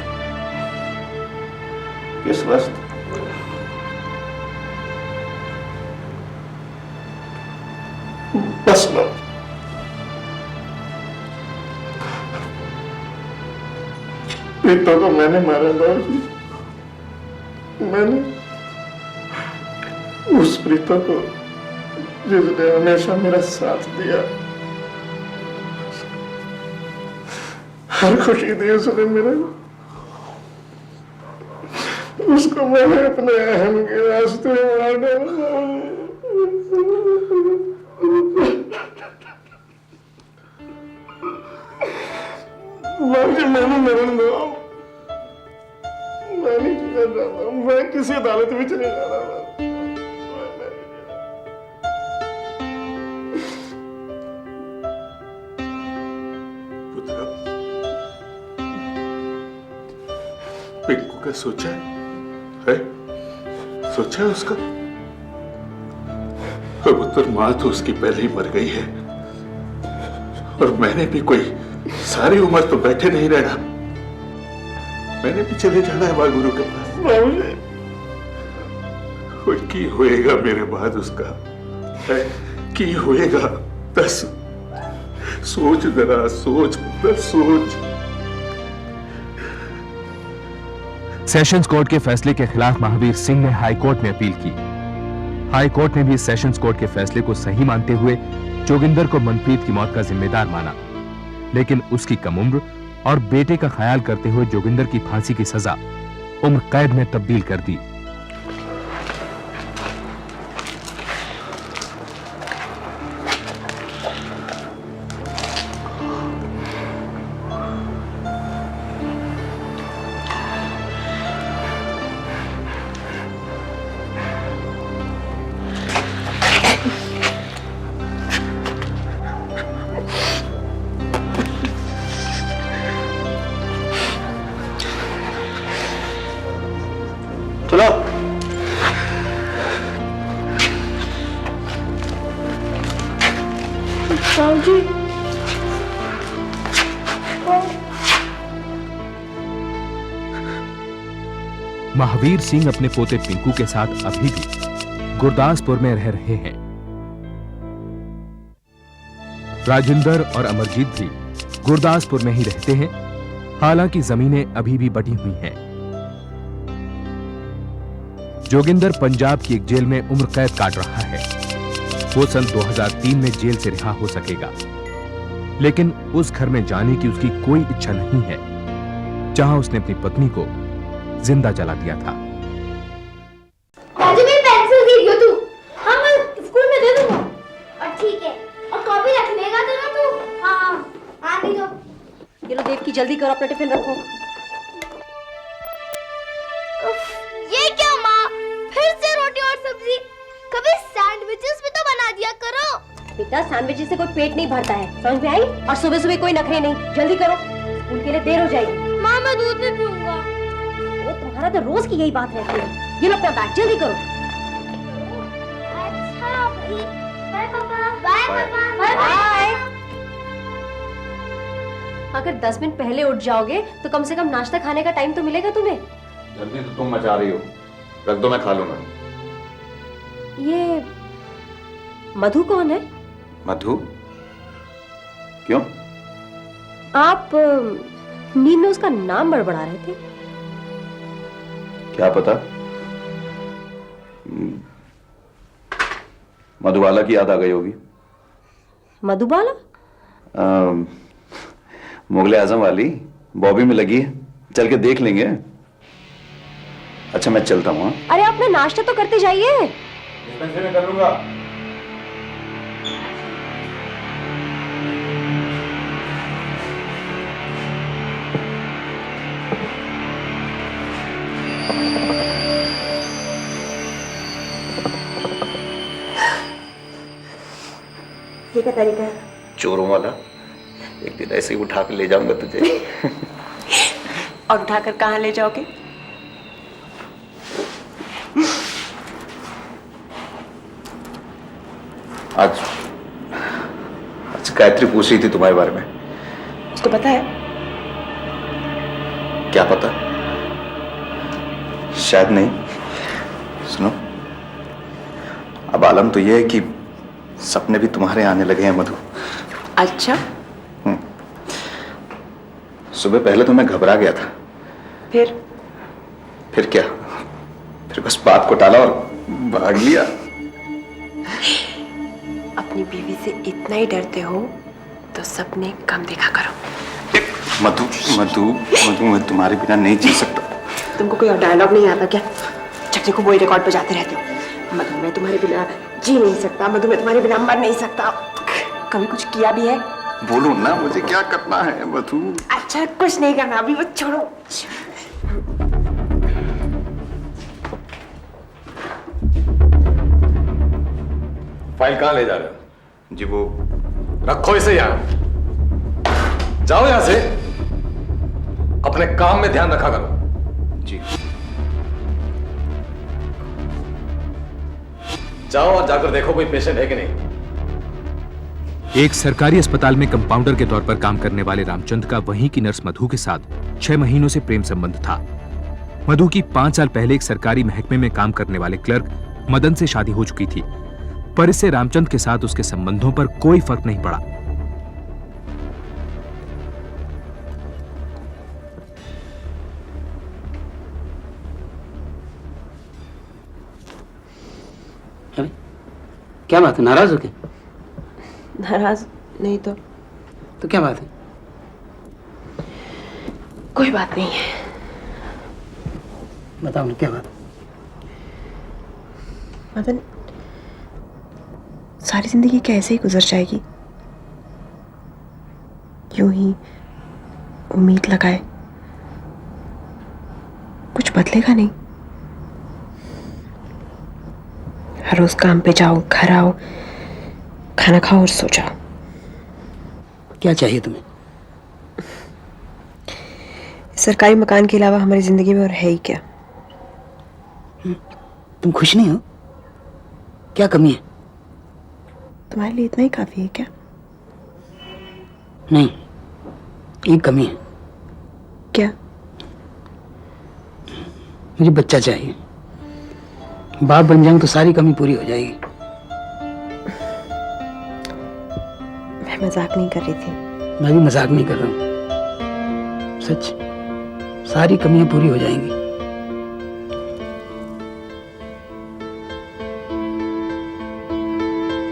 किस वास्ते? बस लो, प्रीतो को मैंने मारा बाबू, मैंने उस प्रीतो को जिसने हमेशा मेरा साथ दिया, हर खुशी दी उसने मेरे को, उसको मैंने अपने अहम के रास्ते मार डाला। मैंने मरण दो, मैं नहीं कर रहा, मैं किसी अदालत में चले जा रहा था। पिंकू का सोचा है? सोचा है उसका? पुत्र, मां तो उसकी पहले ही मर गई है और मैंने भी कोई सारी उम्र तो बैठे नहीं रहना, मैंने भी चले जाना है वाल गुरु के पास। बाबूजी, की होएगा मेरे बाद उसका है? की होएगा? दस, सोच जरा, सोच पुत्र, सोच। सेशंस कोर्ट के फैसले के खिलाफ महावीर सिंह ने हाई कोर्ट में अपील की। हाई कोर्ट ने भी सेशंस कोर्ट के फैसले को सही मानते हुए जोगिंदर को मनप्रीत की मौत का जिम्मेदार माना, लेकिन उसकी कम उम्र और बेटे का ख्याल करते हुए जोगिंदर की फांसी की सजा उम्र कैद में तब्दील कर दी। चलो। जी महावीर सिंह अपने पोते पिंकू के साथ अभी भी गुरदासपुर में रह रहे हैं। राजिंदर और अमरजीत भी गुरदासपुर में ही रहते हैं, हालांकि जमीनें अभी भी बटी हुई हैं। जोगिंदर पंजाब की एक जेल में उम्र कैद काट रहा है। वो सन 2003 में जेल से रिहा हो सकेगा, लेकिन उस घर में जाने की उसकी कोई इच्छा नहीं है जहां उसने अपनी पत्नी को जिंदा जला दिया था। मुझे भी पेंसिल दे दियो तू। हाँ, मैं स्कूल में दे दूंगा। और ठीक है, और कॉपी रख लेगा तो ना तू? हाँ नहीं तो। ये लो देव की, जल्दी करो, अपना टिफिन रखो। ये क्या माँ, फिर से रोटी और सब्जी? कभी सैंडविचेस भी तो बना दिया करो। बेटा, सैंडविचेस से कोई पेट नहीं भरता है, समझ में आई? और सुबह सुबह कोई नखरे नहीं, जल्दी करो, स्कूल के लिए देर हो जाएगी। माँ, मैं दूध नहीं पीऊंगा। हमारा तो रोज की यही बात रहती है। ये लो अपना बैग, जल्दी करो। अच्छा भाई, बाय पापा। बाय पापा। Bye bye. अगर 10 मिनट पहले उठ जाओगे तो कम से कम नाश्ता खाने का टाइम तो मिलेगा तुम्हें। जल्दी तो तुम मचा रही हो, रख दो, मैं खा लूंगा। ये मधु कौन है? मधु? क्यों? आप नींद में उसका नाम बड़बड़ा रहे थे। क्या पता, मधुबाला की याद आ गई होगी। मधुबाला? मुगले आजम वाली बॉबी में लगी है, चल के देख लेंगे। अच्छा मैं चलता हूँ। अरे अपना नाश्ता तो करते जाइए। में कर लूंगा। ये क्या तरीका है? चोरों वाला। एक दिन ऐसे ही उठा के ले जाऊंगा तुझे। और उठाकर कहाँ ले जाओगे? आज गायत्री पूछ रही थी तुम्हारे बारे में। उसको पता है? क्या पता, शायद नहीं। सुनो, अब आलम तो यह है कि सपने भी तुम्हारे आने लगे हैं मधु। अच्छा। सुबह पहले तो मैं घबरा गया था। फिर क्या, फिर बस बात को टाला और भाग लिया। अपनी बीवी से इतना ही डरते हो तो सपने कम देखा करो। मधु मधु मधु, मैं तुम्हारे बिना नहीं जी सकता। तुमको कोई और डायलॉग नहीं आता क्या? चकने को वही रिकॉर्ड पे जाते रहते हो। मधु मैं तुम्हारे बिना जी नहीं सकता, मधु मैं तुम्हारे बिना मर नहीं सकता। कभी कुछ किया भी है? बोलो ना, मुझे क्या करना है मधु? अच्छा कुछ नहीं करना, अभी वो छोड़ो। फाइल कहाँ ले जा रहे हो? जी वो रखो इसे यहां, जाओ यहां से, अपने काम में ध्यान रखा करो। जी। जाओ और जाकर देखो कोई पेशेंट है कि नहीं। एक सरकारी अस्पताल में कंपाउंडर के तौर पर काम करने वाले रामचंद का वहीं की नर्स मधु के साथ 6 महीनों से प्रेम संबंध था। मधु की 5 साल पहले एक सरकारी महकमे में काम करने वाले क्लर्क मदन से शादी हो चुकी थी, पर इससे रामचंद के साथ उसके संबंधों पर कोई फर्क नहीं पड़ा। क्या बात है, नाराज हो क्या? नाराज नहीं तो क्या बात है? कोई बात नहीं है। बताओ ना क्या बात? मदन, सारी जिंदगी कैसे ही गुजर जाएगी यूं ही उम्मीद लगाए, कुछ बदलेगा नहीं। हर रोज काम पे जाओ, घर आओ, खाना खाओ और सो जाओ। क्या चाहिए तुम्हें? सरकारी मकान के अलावा हमारी जिंदगी में और है ही क्या? तुम खुश नहीं हो? क्या कमी है? तुम्हारे लिए इतना ही काफी है क्या? नहीं, एक कमी है। क्या? मुझे बच्चा चाहिए। बाप बन जाऊं तो सारी कमी पूरी हो जाएगी। मैं मजाक नहीं कर रही थी। मैं भी मजाक नहीं कर रहा हूं, सच। सारी कमियां पूरी हो जाएंगी।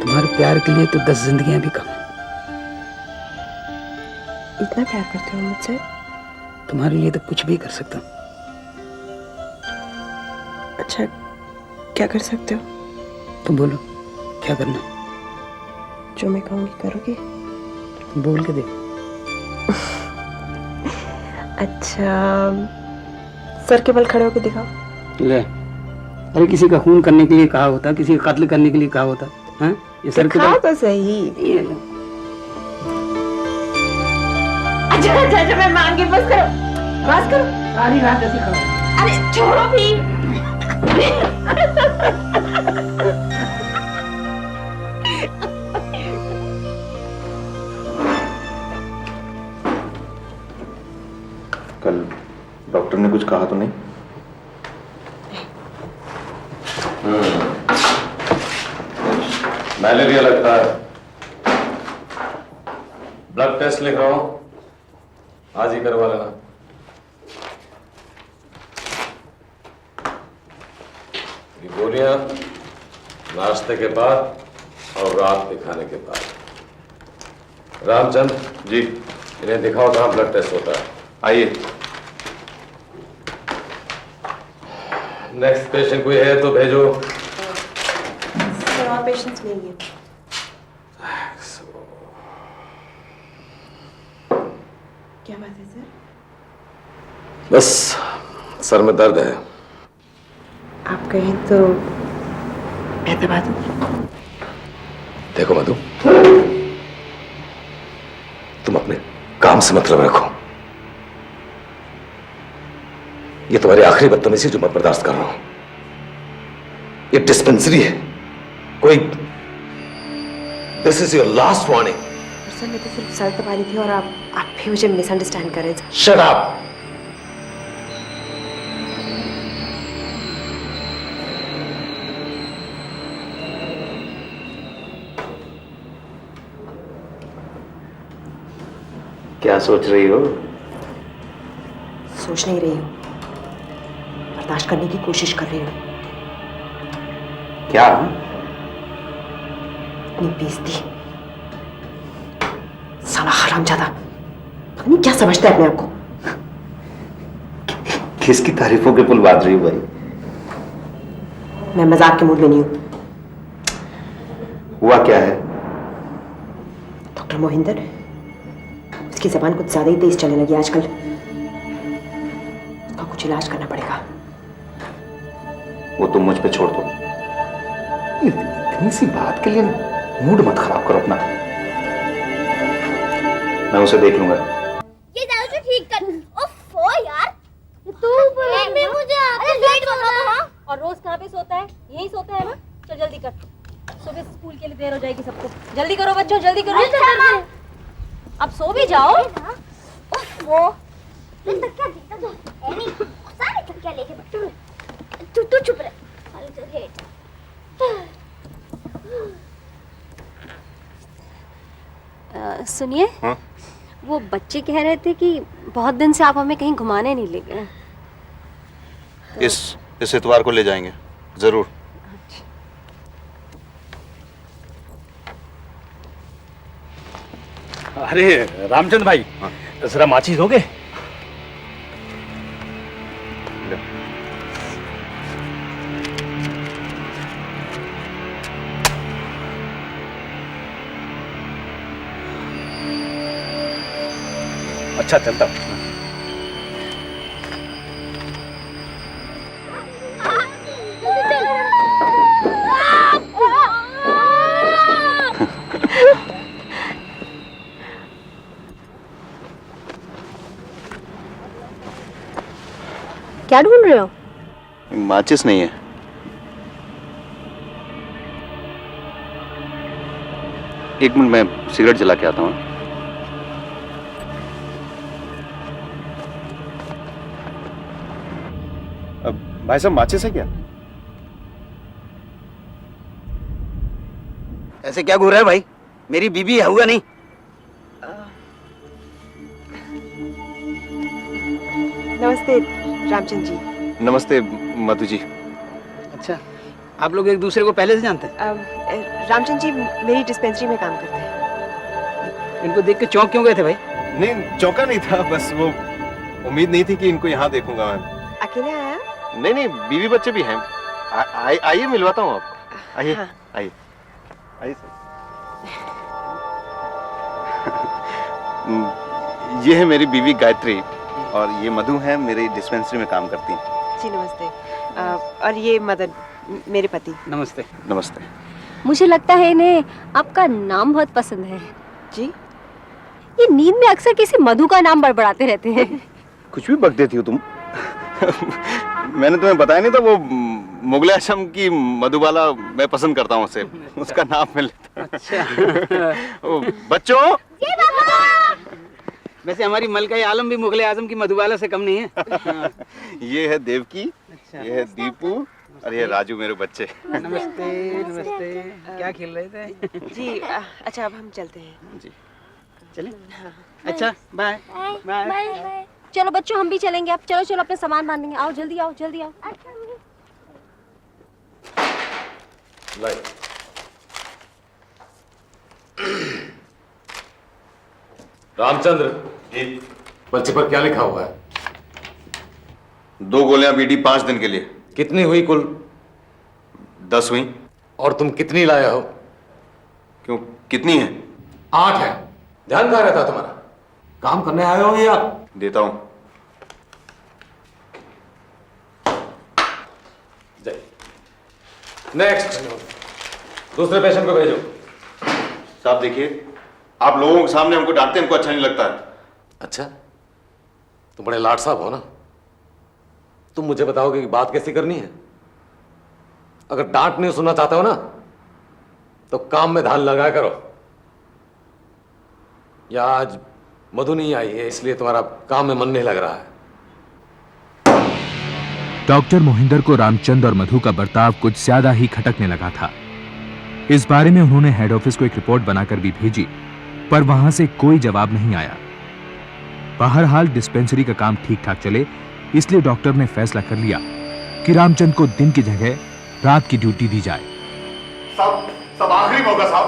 तुम्हारे प्यार के लिए तो 10 जिंदगियां भी कम है। इतना प्यार करते हो मुझसे? तुम्हारे लिए तो कुछ भी कर सकता हूं। अच्छा, क्या कर सकते हो? तुम बोलो, क्या करना? जो मैं कहूंगी करोगी? तुम बोल के देखो। अच्छा, सर के बल खड़े होकर दिखाओ। ले, अरे किसी का खून करने के लिए कहा होता, किसी का कत्ल करने के लिए कहा होता। हाँ, ये सर के बल तो सही। ये लो। अच्छा, मैं मांगी, बस करो, बस करो। सारी रात ऐसी खड़ो। अरे छोड़ो भी। कल डॉक्टर ने कुछ कहा तो नहीं? मलेरिया लगता है। ब्लड टेस्ट लिख रहा हूं, आज ही करवा लेना। ये गोलियां नाश्ते के बाद और रात के खाने के बाद। रामचंद जी, इन्हें दिखाओ कहां ब्लड टेस्ट होता है। आइए। नेक्स्ट पेशेंट कोई है तो भेजो। सर और पेशेंट्स नहीं है। क्या बात है सर? बस सर में दर्द है। आप कहें तो मैं दबा दूं? देखो मधु, तुम अपने काम से मतलब रखो। ये तुम्हारी आखिरी बदतमीजी जो मैं बर्दाश्त कर रहा हूं। ये डिस्पेंसरी है, कोई this is your last warning. Sir मैं तो सिर्फ सर दबा रही थी और आप भी मुझे मिसअंडरस्टैंड कर रहे थे। Shut up. क्या सोच रही हो? सोच नहीं रही हूँ, बर्दाश्त करने की कोशिश कर रही हूँ। क्या? अपनी बेइज्जती। साला हरामजादा, पता नहीं क्या समझता है अपने आप को। किसकी तारीफों के पुल बांध रही हो भाई? मैं मजाक के मूड में नहीं हूँ। हुआ क्या है? डॉक्टर मोहिंदर, उसकी जबान कुछ ज्यादा ही तेज चलने लगी आजकल। उसका कुछ इलाज करना पड़ेगा। वो तुम मुझ पे छोड़ दो। इतनी सी बात के लिए मूड मत खराब करो अपना। मैं उसे देख लूंगा। ये दारू तो ठीक कर। ओफो यार, तू बोले मैं मुझे आपसे लेट हो रहा था। और रोज कहाँ पे सोता है? यही सोता है ना? चल जल्दी कर, सुबह स्कूल के लिए देर हो जाएगी सबको। जल्दी करो बच्चों, जल्दी करो। अब सो भी जाओ। ओफो, ये तकिया देता तो है नहीं। सारे तकिया लेके बैठो। तू चुप रह। साले तो हेट। सुनिए, वो बच्चे कह रहे थे कि बहुत दिन से आप हमें कहीं घुमाने नहीं ले गए। इस इतवार को ले जाएंगे जरूर। अरे रामचंद्र भाई, जरा माचिस दोगे? अच्छा चलता हूँ। क्या ढूंढ रहे हो? माचिस नहीं है। एक मिनट, मैं सिगरेट जला के आता हूँ। भाई साहब, माचिस है क्या? ऐसे क्या घूर रहा है भाई? मेरी बीबी है, हुआ नहीं? नमस्ते रामचंद्र जी। नमस्ते मधु जी। अच्छा, आप लोग एक दूसरे को पहले से जानते हैं? रामचंद्र जी मेरी डिस्पेंसरी में काम करते हैं। इनको देख के चौंक क्यों गए थे भाई? नहीं, चौंका नहीं था, बस वो उम्मीद नहीं थी कि इनको यहाँ देखूंगा मैं। अकेले आया? नहीं, बीवी बच्चे भी हैं। आइए मिलवाता हूँ आपको। आइए। हाँ। आइए आइए सर। ये है मेरी बीवी गायत्री और ये मधु है, मेरी डिस्पेंसरी में काम करती हैं। जी नमस्ते। और ये मदन, मेरे पति। नमस्ते। नमस्ते। मुझे लगता है इन्हें आपका नाम बहुत पसंद है। जी? ये नींद में अक्सर किसी मधु का नाम बड़बड़ाते रहते हैं। कुछ भी बक देती हो तुम। मैंने तुम्हें बताया नहीं था, वो मुगल आजम की मधुबाला मैं पसंद करता हूँ उसे, उसका नाम मैं लेता। अच्छा। बच्चों, वैसे हमारी मलका आलम भी मुगल आजम की मधुबाला से कम नहीं है। ये है देवकी, ये है दीपू और ये राजू, मेरे बच्चे। नमस्ते नमस्ते। क्या खेल रहे थे? जी अच्छा अब हम चलते हैं। जी चलें? अच्छा बाय बाय। चलो बच्चों हम भी चलेंगे अब। चलो चलो अपने सामान बांधेंगे। आओ जल्दी आओ जल्दी आओ। रामचंद्र जी, पर्ची पर क्या लिखा हुआ है? 2 गोलियां बीडी 5 दिन के लिए। कितनी हुई कुल? 10 हुई। और तुम कितनी लाया हो? क्यों, कितनी है? 8 है। ध्यान कहाँ रहता तुम्हारा? काम करने आए हो या? देता हूं। नेक्स्ट, दूसरे पेशेंट को भेजो। साहब देखिए, आप लोगों के सामने हमको डांटते हमको अच्छा नहीं लगता है। अच्छा, तुम बड़े लाट साहब हो ना? तुम मुझे बताओगे कि बात कैसी करनी है? अगर डांट नहीं सुनना चाहते हो ना तो काम में ध्यान लगाया करो। या आज मधु नहीं आई है इसलिए तुम्हारा काम में मन नहीं लग रहा है। डॉक्टर मोहिंदर को रामचंद और मधु का बर्ताव कुछ ज्यादा ही खटकने लगा था। इस बारे में उन्होंने हेड ऑफिस को एक रिपोर्ट बनाकर भी भेजी, पर वहां से कोई जवाब नहीं आया। बहरहाल डिस्पेंसरी का काम ठीक ठाक चले, इसलिए डॉक्टर ने फैसला कर लिया कि रामचंद को दिन की जगह रात की ड्यूटी दी जाए। सब आखिरी मौका साहब।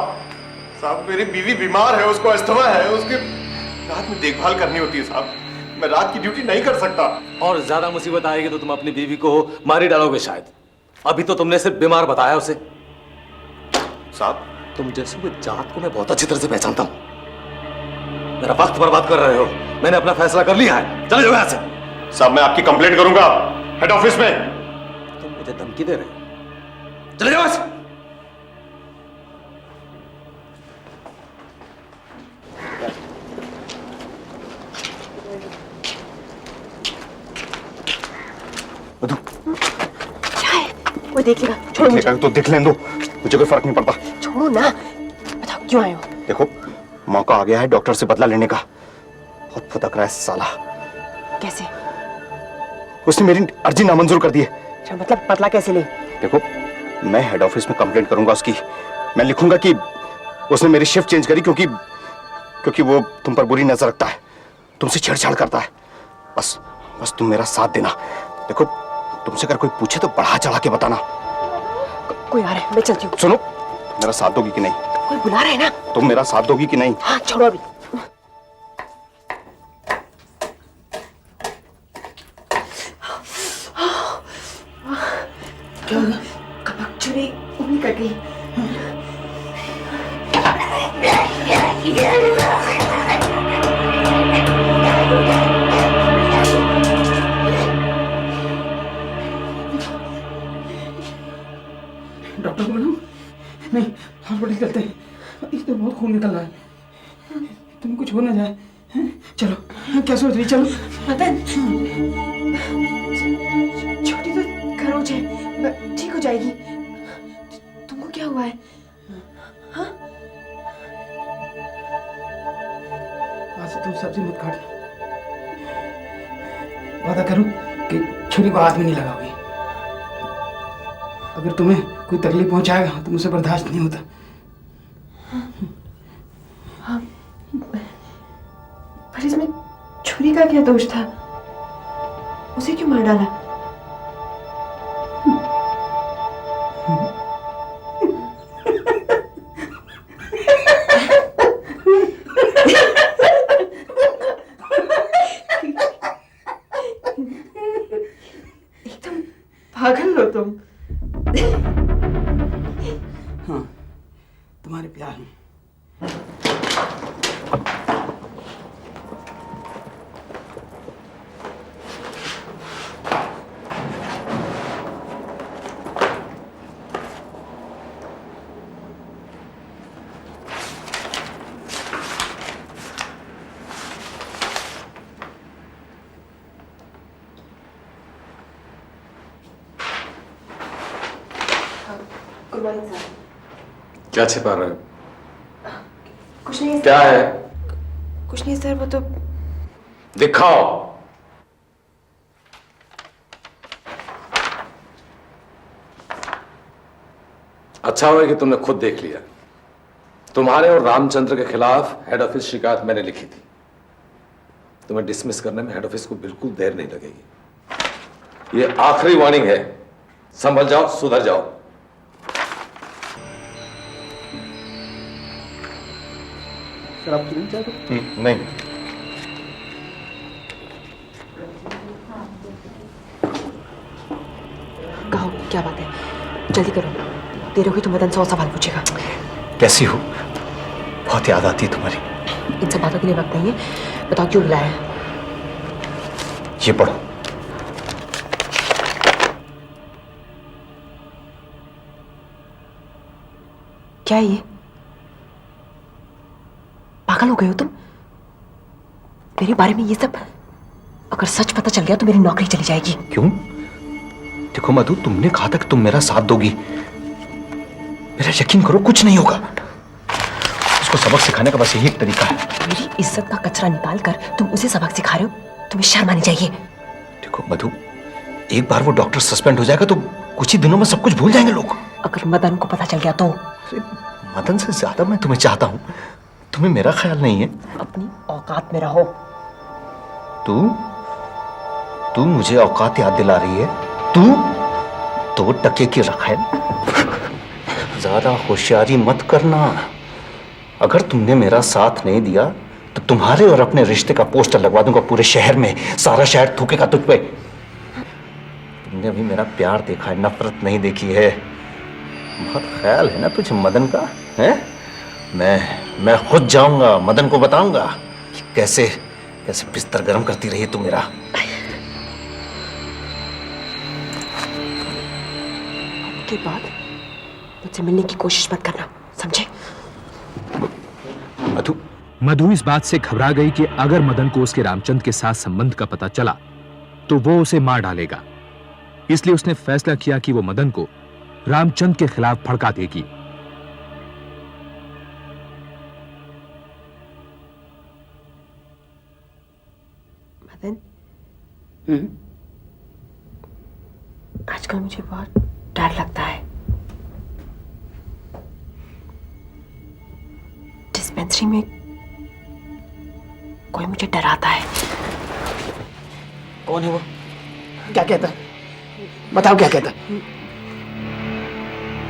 साहब मेरी बीवी बीमार है, उसको अस्थमा है, उसके रात में देखभाल करनी होती है साहब। मैं रात की ड्यूटी नहीं कर सकता। और ज्यादा मुसीबत आएगी तो तुम अपनी बीवी को मार ही डालोगे शायद। अभी तो तुमने सिर्फ बीमार बताया उसे। साहब तुम जैसे हुए जात को मैं बहुत अच्छी तरह से पहचानता हूं। मेरा वक्त बर्बाद कर रहे हो। मैंने अपना फैसला कर लिया है, चले जाओ यहां से। साहब मैं आपकी कंप्लेंट करूंगा हेड ऑफिस में। तुम मुझे धमकी दे रहे हो? चले जाओ यहां से। मधु, वो देख लेगा। छोड़ो मुझे। तो देख लें दो, मुझे कोई फर्क नहीं पड़ता। छोड़ो ना। बताओ क्यों आए हो? देखो मौका आ गया है डॉक्टर से बदला लेने का। बहुत फुदक रहा है साला। कैसे? उसने मेरी अर्जी नामंजूर कर दी है। अच्छा मतलब बदला कैसे ले? देखो मैं हेड ऑफिस में कंप्लेंट करूंगा उसकी। मैं लिखूंगा कि उसने मेरी शिफ्ट चेंज करी क्योंकि वो तुम पर बुरी नजर रखता है, तुमसे छेड़छाड़ करता है। बस तुम मेरा साथ देना। देखो तुमसे अगर कोई पूछे तो बढ़ा चढ़ा के बताना। कोई आ रहा है, मैं चलती हूँ। सुनो, मेरा साथ दोगी कि नहीं? कोई बुला रहा है ना? तुम मेरा साथ दोगी कि नहीं? हाँ छोड़ो अभी। क्या हुआ? कपक छुरी उंगली कट गई। डॉक्टर को बुलाऊं? नहीं, हॉस्पिटल चलते हैं। इस तो बहुत खून निकल रहा है। तुम कुछ हो ना जाए। चलो, क्या सोच रही? चलो। छोटी तो खरोच है, ठीक हो जाएगी। तुमको क्या हुआ है? हाँ? आज से तुम सब्जी मत काटना। वादा करो कि छुरी को हाथ में नहीं लगाओगी। अगर तुम्हें कोई तकलीफ पहुंचाएगा तो मुझसे बर्दाश्त नहीं होता। हाँ, पर इसमें छुरी का क्या दोष था? उसे क्यों मार डाला? एकदम पागल हो तुम। हाँ, तुम्हारे प्यार में। Good morning sir. क्या छिपा रहे हो? कुछ नहीं क्या है? कुछ नहीं सर, वो तो दिखाओ। अच्छा हुआ कि तुमने खुद देख लिया। तुम्हारे और रामचंद्र के खिलाफ हेड ऑफिस शिकायत मैंने लिखी थी। तुम्हें डिसमिस करने में हेड ऑफिस को बिल्कुल देर नहीं लगेगी। ये आखिरी वार्निंग है। संभल जाओ, सुधर जाओ। सर आप तुरंत चाहते? नहीं। कहो क्या बात है, जल्दी करो, देर होगी तो मदन 100 सवाल पूछेगा। कैसी हो? बहुत याद आती है तुम्हारी। इन सब बातों के लिए वक्त नहीं है, बताओ क्यों बुलाया है? ये पढ़ो। क्या है ये? पागल हो गए हो तुम? मेरे बारे में ये सब अगर सच पता चल गया तो मेरी नौकरी चली जाएगी। क्यों? देखो मधु, तुमने कहा था कि तुम मेरा साथ दोगी। मेरा यकीन करो, कुछ नहीं होगा। उसको सबक सिखाने का बस यही एक तरीका है। मेरी इज्जत का कचरा निकाल कर तुम उसे सबक सिखा रहे हो? तुम्हें शर्म आनी चाहिए। देखो मधु, एक बार वो डॉक्टर सस्पेंड हो जाएगा तो कुछ ही दिनों में सब कुछ भूल जाएंगे लोग। अगर मदन को पता चल गया तो? मदन से ज्यादा मैं तुम्हें चाहता हूँ। तुम्हें मेरा ख्याल नहीं है? अपनी औकात में रहो। तू मुझे औकात याद दिला रही है? तू 2 टके की रखेल। ज्यादा होशियारी मत करना। अगर तुमने मेरा साथ नहीं दिया तो तुम्हारे और अपने रिश्ते का पोस्टर लगवा दूंगा पूरे शहर में। सारा शहर थूकेगा तुझ पे। तुमने अभी मेरा प्यार देखा है, नफरत नहीं देखी है। बहुत ख्याल है ना तुझे मदन का, है? मैं खुद जाऊंगा, मदन को बताऊंगा कि कैसे बिस्तर गर्म करती रही तू मेरा। के बाद मुझसे मिलने की कोशिश मत करना, समझे? मधु इस बात से घबरा गई कि अगर मदन को उसके रामचंद्र के साथ संबंध का पता चला तो वो उसे मार डालेगा। इसलिए उसने फैसला किया कि वो मदन को रामचंद्र के खिलाफ भड़का देगी। मदन, आजकल मुझे बहुत डर लगता है। डिस्पेंसरी में कोई मुझे डराता है। कौन है वो? क्या कहता है? बताओ क्या कहता है?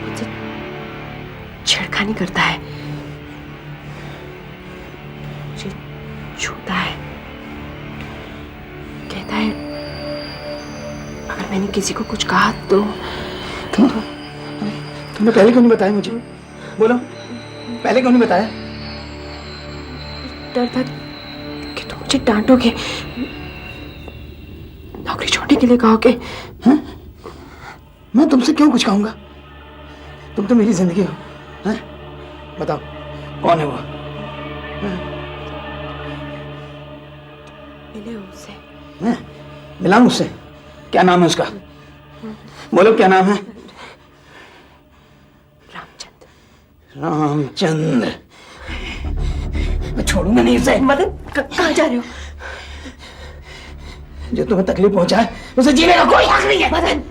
मुझे छेड़खानी करता है, मुझे छूता है, कहता है अगर मैंने किसी को कुछ कहा तो तुमने पहले क्यों नहीं बताया मुझे? बोलो, पहले क्यों नहीं बताया? डर था कि तुम मुझे डांटोगे, नौकरी छोड़ने के लिए कहोगे। हाँ? मैं तुमसे क्यों कुछ कहूंगा? तुम तो मेरी जिंदगी हो। हाँ? बताओ कौन है वो? हाँ? मिले उससे। हाँ? मिला मुझसे? क्या नाम है उसका? बोलो क्या नाम है? रामचंद्र। मैं छोड़ूंगा नहीं उसे। मदन, कहाँ जा रहे हो? जो तुम्हें तकलीफ पहुंचाए उसे जीने का कोई हक नहीं है। मदन,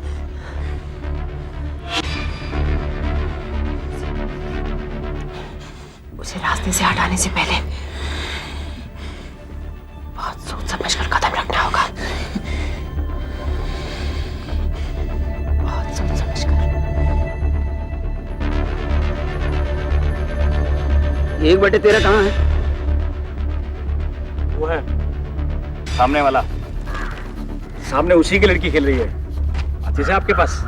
उसे रास्ते से हटाने से पहले बहुत सोच समझ कर कदम रखना होगा। बहुत सोच समझ कर। एक बेटे तेरा कहाँ है? वो है सामने वाला। सामने उसी की लड़की खेल रही है। अच्छे से आपके पास।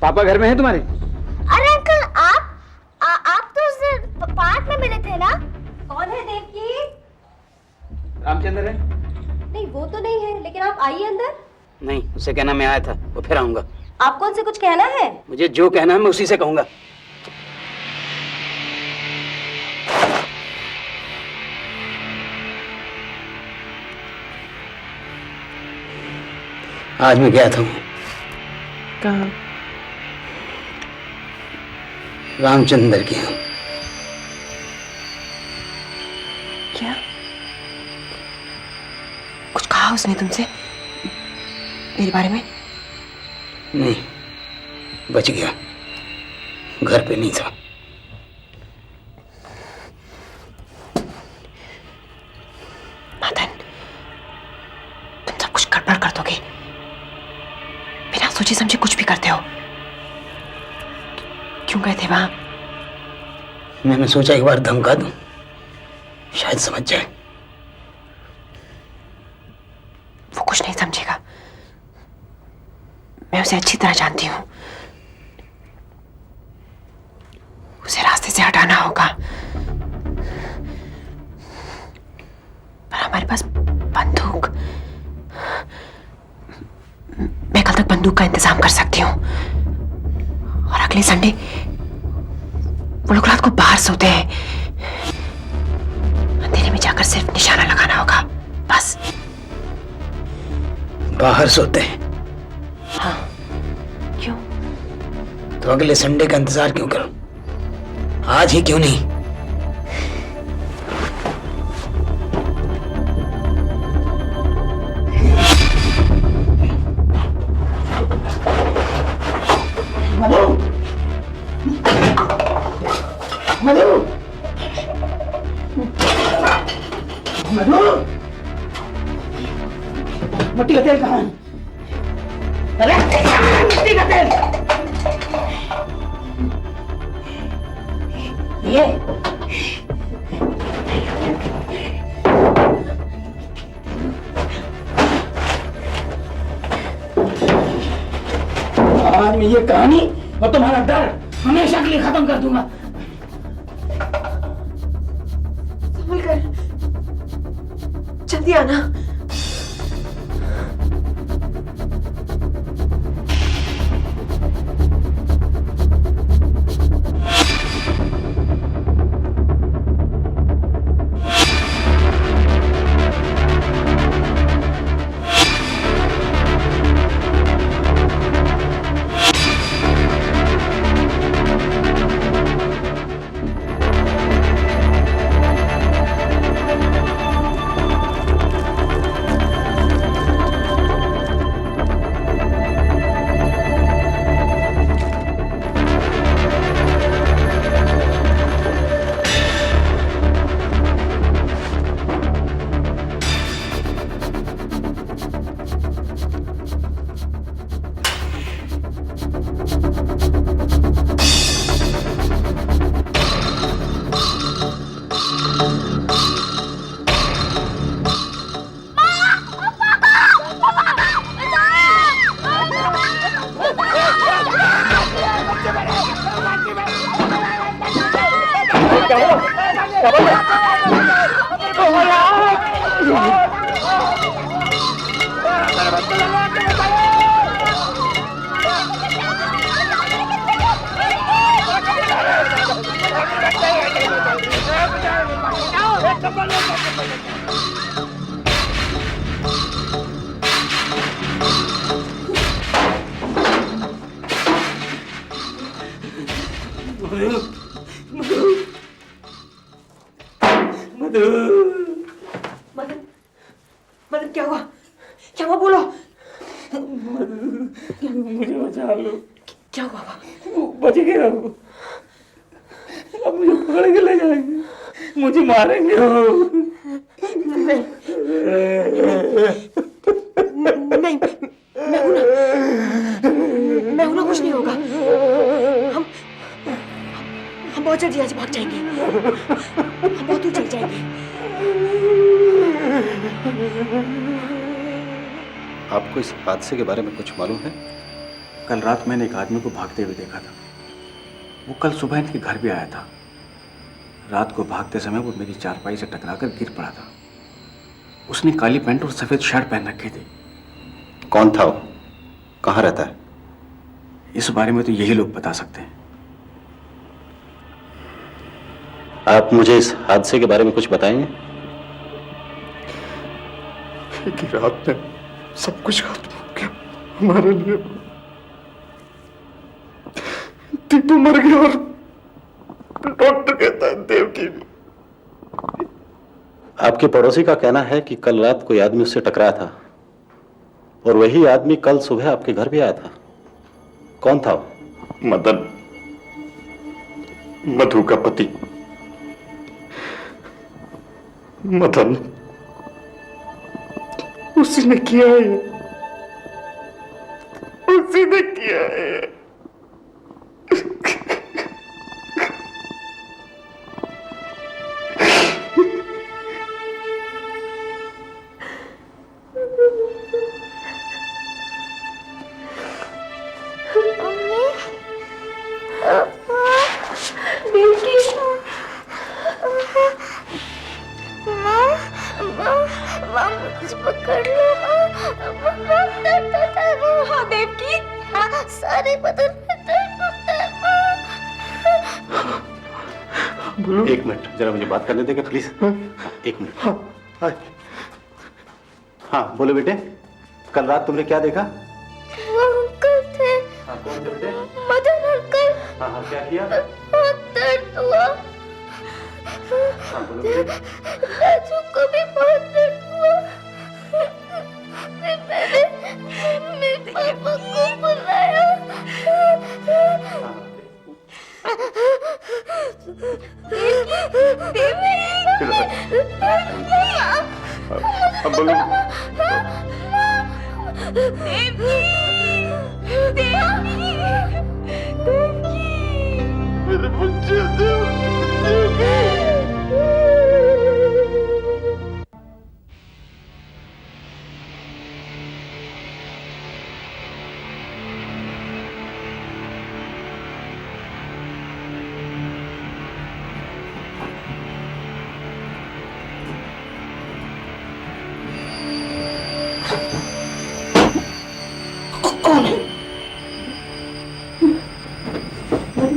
पापा घर में है तुम्हारे? अरे अंकल, आप तो उस दिन पार्क में मिले थे ना? कौन है देवकी? रामचंद्र है। वो तो नहीं है, लेकिन आप आइए अंदर। नहीं, उसे कहना मैं आया था, वो फिर आऊंगा। आपको उनसे कुछ कहना है? मुझे जो कहना है मैं उसी से कहूंगा। आज मैं गया था कहाँ? रामचंद्र के यहाँ। क्या? कुछ कहा उसने तुमसे मेरे बारे में? नहीं, बच गया, घर पे नहीं था। मदन, तुम सब कुछ गड़बड़ कर दोगे, बिना सोचे समझे कुछ भी करते हो। क्यों गए थे वहां? मैंने सोचा एक बार धमका दूं, शायद समझ जाए। वो कुछ नहीं समझेगा, मैं उसे अच्छी तरह जानती हूँ। उसे रास्ते से हटाना होगा, पर हमारे पास बंदूक, मैं कल तक बंदूक का इंतजाम कर सकती हूँ। और अगले संडे वो लोग रात को बाहर सोते हैं, अंधेरे में जाकर सिर्फ निशाना लगाना होगा, बस। बाहर सोते हैं? हाँ। क्यों? तो अगले संडे का इंतजार क्यों करूं? आज ही क्यों नहीं? मट्टी का तेल कहाँ है? अरे मट्टी का तेल ये आज मैं ये कहानी और तुम्हारा डर हमेशा के लिए खत्म कर दूंगा। संभल कर, जल्दी आना। मदन, मदन क्या हुआ? क्या हुआ बोलो? मुझे बचा लो। क्या हुआ? बच गया हूँ। अब मुझे पकड़ के ले जाएंगे, मुझे मारेंगे। नहीं, नहीं, मैं हूं ना, कुछ नहीं होगा। हम बहुत जल्दी यहाँ से भाग जाएंगे, हम बहुत दूर चले जाएंगे। आपको इस हादसे के बारे में कुछ मालूम है? कल रात मैंने एक आदमी को भागते हुए देखा था। वो कल सुबह इनके घर भी आया था। रात को भागते समय वो मेरी चारपाई से टकराकर गिर पड़ा था। उसने काली पैंट और सफेद शर्ट पहन रखी थी। कौन था वो? कहाँ रहता है? इस बारे में तो यही लोग बता सकते हैं। आप मुझे इस हादसे के बारे में कुछ बताएंगे? कि रात में सब कुछ खत्म हो गया हमारे लिए। दीपू मर गया और डॉक्टर कहता है देवकी भी। आपके पड़ोसी का कहना है कि कल रात कोई आदमी उससे टकराया था और वही आदमी कल सुबह आपके घर भी आया था। कौन था वो? मदन, मधु का पति मदन। उसी ने किया है, उसी ने किया है। एक मिनट, जरा मुझे बात करने देंगे प्लीज। एक मिनट। हाँ बोलो बेटे, कल रात तुमने क्या देखा? वो अंकल थे। हाँ, कौन थे बेटे? मदन अंकल। हाँ हाँ, क्या किया? बहुत दर्द हुआ। हाँ बोलो बेटे। राजू को भी बहुत दर्द हुआ। मैंने पापा को बुलाया। अब बोलो। मेरे बच्चे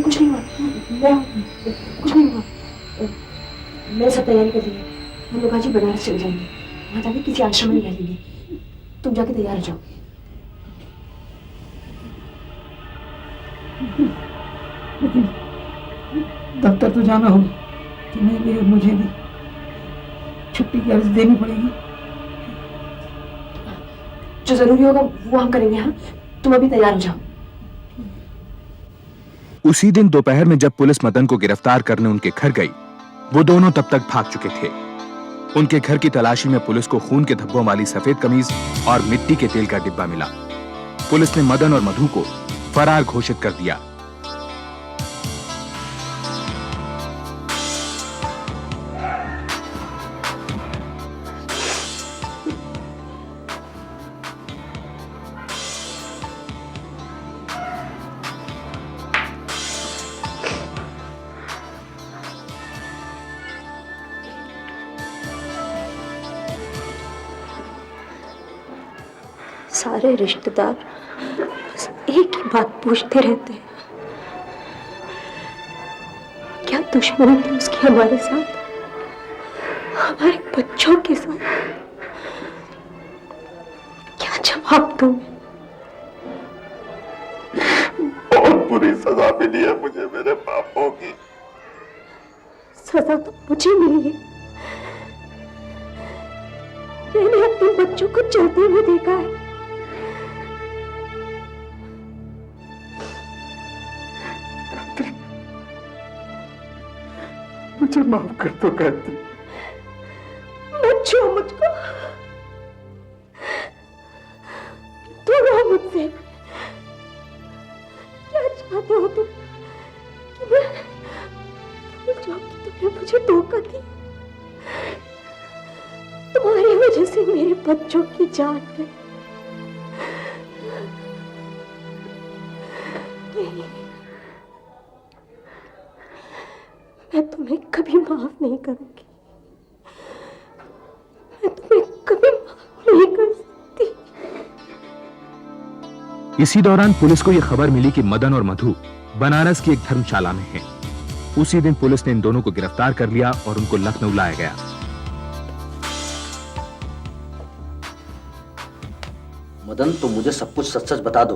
कुछ नहीं हुआ, कुछ नहीं हुआ। मैंने सब तैयारी कर ली है। हम लोग आज ही बनारस चले जाएंगे। वहां जाके किसी आश्रम में रह लेंगे। तुम जाके तैयार हो जाओ। लेकिन दफ्तर तो जाना होगा। तुम्हें भी और मुझे भी छुट्टी की अर्जी देनी पड़ेगी। जो जरूरी होगा वो हम करेंगे। हाँ, तुम अभी तैयार हो जाओ। उसी दिन दोपहर में जब पुलिस मदन को गिरफ्तार करने उनके घर गई, वो दोनों तब तक भाग चुके थे। उनके घर की तलाशी में पुलिस को खून के धब्बों वाली सफेद कमीज और मिट्टी के तेल का डिब्बा मिला। पुलिस ने मदन और मधु को फरार घोषित कर दिया। सारे रिश्तेदार बस एक ही बात पूछते रहते हैं, क्या दुश्मनी थी उसकी हमारे साथ, हमारे बच्चों के साथ? क्या जवाब दूं? बहुत बुरी सजा मिली है मुझे मेरे पापों की। सजा तो मुझे मिली है। मैंने अपने बच्चों को चलते हुए देखा है। मुझे माफ कर दो गायत्री। मत छुओ मुझको, दूर रहो मुझसे। क्या चाहते हो तुम कि मैं भूल जाऊं कि तुमने मुझे धोखा दी? तुम्हारी वजह से मेरे बच्चों की जान गई। नहीं, मैं तुम्हें कभी माफ नहीं करूंगी। मैं तुम्हें नहीं कर सकती। इसी दौरान पुलिस को यह खबर मिली कि मदन और मधु बनारस की एक धर्मशाला में हैं। उसी दिन पुलिस ने इन दोनों को गिरफ्तार कर लिया और उनको लखनऊ लाया गया। मदन, तुम मुझे सब कुछ सच सच बता दो।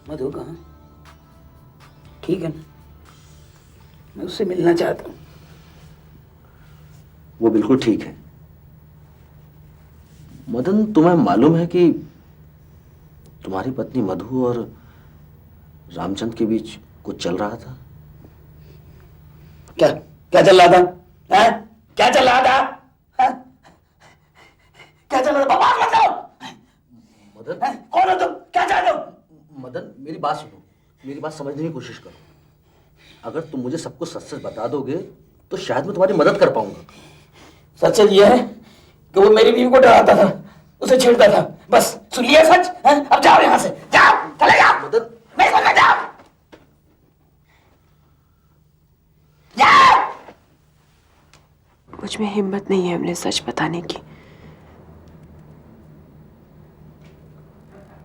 मधु कहाँ? ठीक है ना, मैं उससे मिलना चाहता हूँ। वो बिल्कुल ठीक है। मदन, तुम्हें मालूम है कि तुम्हारी पत्नी मधु और रामचंद्र के बीच कुछ चल रहा था? क्या क्या चल रहा था? है? क्या चल रहा था? है? क्या चल रहा था? बकवास मत करो। मदन, कौन हो तुम? क्या चाहते हो? मदन, मेरी बात सुनो, मेरी बात समझने की कोशिश करो। अगर तुम मुझे सब कुछ सच सच बता दोगे तो शायद मैं तुम्हारी मदद कर पाऊंगा। सच ये है कि वो मेरी बीवी को डराता था, उसे छेड़ता था। बस सुन लिया सच? है? अब जाओ यहाँ से, जाओ, चले जाओ। मदन, मैं समझ जाओ। जाओ। मुझ में हिम्मत नहीं है उन्हें सच बताने की,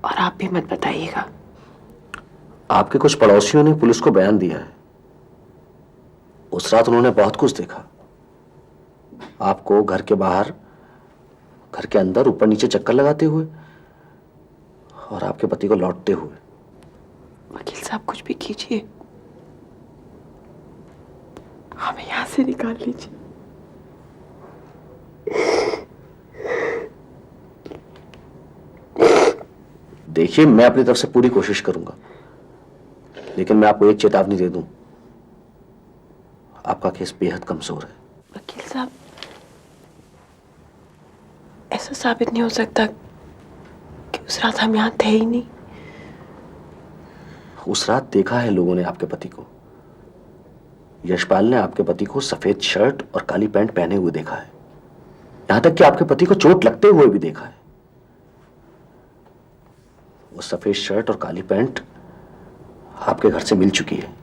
और आप भी मत बताइएगा। आपके कुछ पड़ोसियों ने पुलिस को बयान दिया है। उस रात उन्होंने बहुत कुछ देखा। आपको घर के बाहर, घर के अंदर, ऊपर नीचे चक्कर लगाते हुए और आपके पति को लौटते हुए। वकील साहब, कुछ भी कीजिए, हमें यहाँ से निकाल लीजिए। देखिए, मैं अपनी तरफ से पूरी कोशिश करूंगा, लेकिन मैं आपको एक चेतावनी दे दूं, आपका केस बेहद कमजोर है। वकील साहब, ऐसा साबित नहीं हो सकता कि उस रात हम यहाँ थे ही नहीं। उस रात देखा है लोगों ने आपके पति को। यशपाल ने आपके पति को सफेद शर्ट और काली पैंट पहने हुए देखा है। यहां तक कि आपके पति को चोट लगते हुए भी देखा है। वो सफेद शर्ट और काली पैंट आपके घर से मिल चुकी है,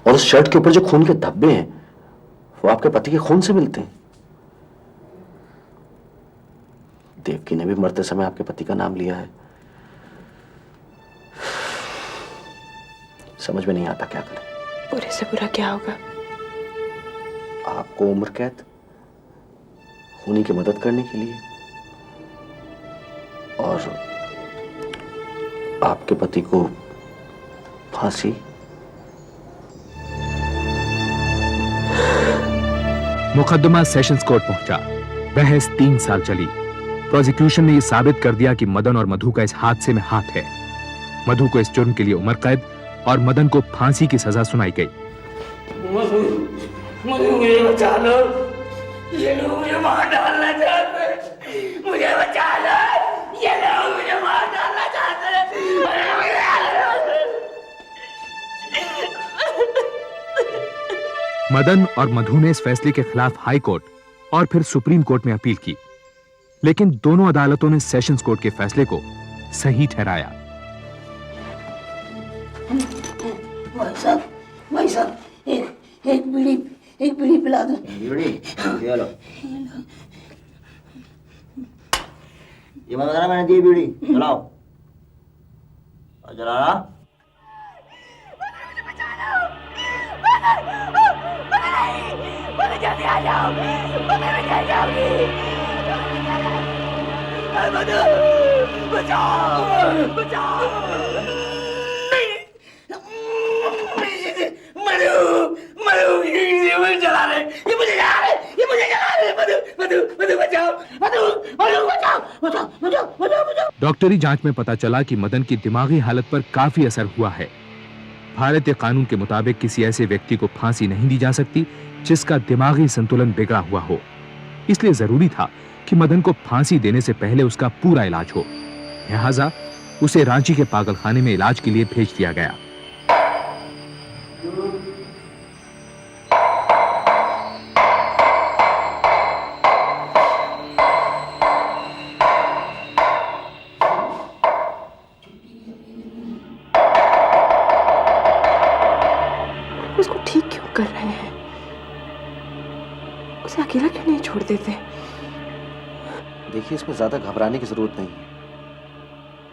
और उस शर्ट के ऊपर जो खून के धब्बे हैं वो आपके पति के खून से मिलते हैं। देवकी ने भी मरते समय आपके पति का नाम लिया है। समझ में नहीं आता क्या करें। बुरे से बुरा क्या होगा? आपको उम्र कैद, उन्हीं की मदद करने के लिए, और आपके पति को फांसी। मुकदमा सेशंस कोर्ट पहुंचा। बहस 3 साल चली। प्रोसिक्यूशन ने यह साबित कर दिया कि मदन और मधु का इस हादसे में हाथ है। मधु को इस जुर्म के लिए उम्र कैद और मदन को फांसी की सजा सुनाई गई। मुझे बचा लो, ये लोग मुझे मार डालना चाहते हैं। मुझे बचा लो, ये लोग मुझे मार डालना चाहते हैं। मदन और मधु ने इस फैसले के खिलाफ हाई कोर्ट और फिर सुप्रीम कोर्ट में अपील की, लेकिन दोनों अदालतों ने सेशंस कोर्ट के फैसले को सही ठहराया। भाई साहब, एक बीड़ी पिला दो। बीड़ी? ये लो। ये मत बताना मैंने दी बीड़ी। जलाओ और जलाना। जल्दी आ जाओ, मैं चल जाऊंगी। मधु, बचाओ, बचाओ। मधु, ये मुझे जला रहे, ये मुझे जला रहे, ये मुझे जला रहे। मधु, बचाओ, मधु, बचाओ। डॉक्टरी जांच में पता चला कि मदन की दिमागी हालत पर काफी असर हुआ है। भारतीय कानून के मुताबिक किसी ऐसे व्यक्ति को फांसी नहीं दी जा सकती जिसका दिमागी संतुलन बिगड़ा हुआ हो। इसलिए जरूरी था कि मदन को फांसी देने से पहले उसका पूरा इलाज हो। लिहाजा उसे रांची के पागलखाने में इलाज के लिए भेज दिया गया। इसे अकेला क्यों नहीं छोड़ देते? देखिए, इसमें ज्यादा घबराने की जरूरत नहीं है।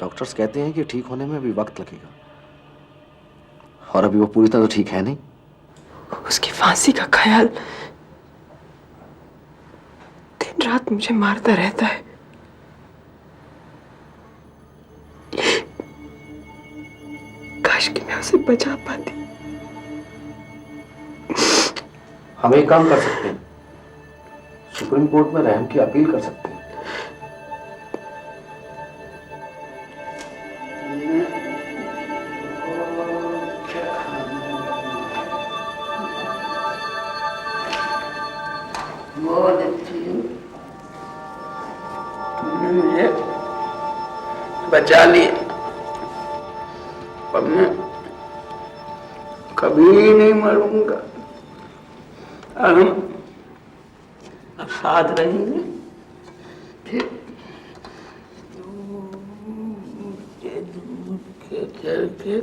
डॉक्टर्स कहते हैं कि ठीक होने में अभी वक्त लगेगा, और अभी वो पूरी तरह तो ठीक है नहीं। उसकी फांसी का ख्याल दिन रात मुझे मारता रहता है। काश कि मैं उसे बचा पाती। हम एक काम कर सकते हैं, सुप्रीम कोर्ट में रहम की अपील कर सकते हैं। बहुत अच्छी हो, तुमने मुझे बचा लिया, अब मैं कभी नहीं मरूंगा। हम अब साथ रहेंगे। फिर दूर के चल के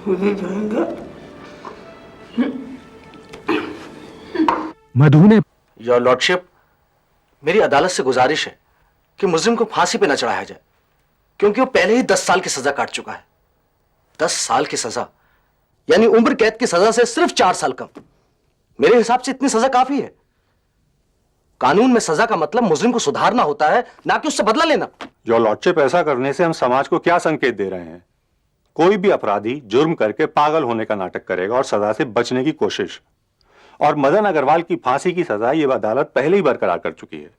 भूल जाएंगे। मधु ने योर लॉर्डशिप, मेरी अदालत से गुजारिश है कि मुजरिम को फांसी पे न चढ़ाया जाए, क्योंकि वो पहले ही 10 साल की सजा काट चुका है। 10 साल की सजा यानी उम्र कैद की सजा से सिर्फ 4 साल कम। मेरे हिसाब से इतनी सजा काफी है। कानून में सजा का मतलब मुजरिम को सुधारना होता है, ना कि उससे बदला लेना। योर लॉर्डशिप, ऐसा करने से हम समाज को क्या संकेत दे रहे हैं? कोई भी अपराधी जुर्म करके पागल होने का नाटक करेगा और सजा से बचने की कोशिश। और मदन अग्रवाल की फांसी की सजा ये अदालत पहले ही बरकरार कर चुकी है।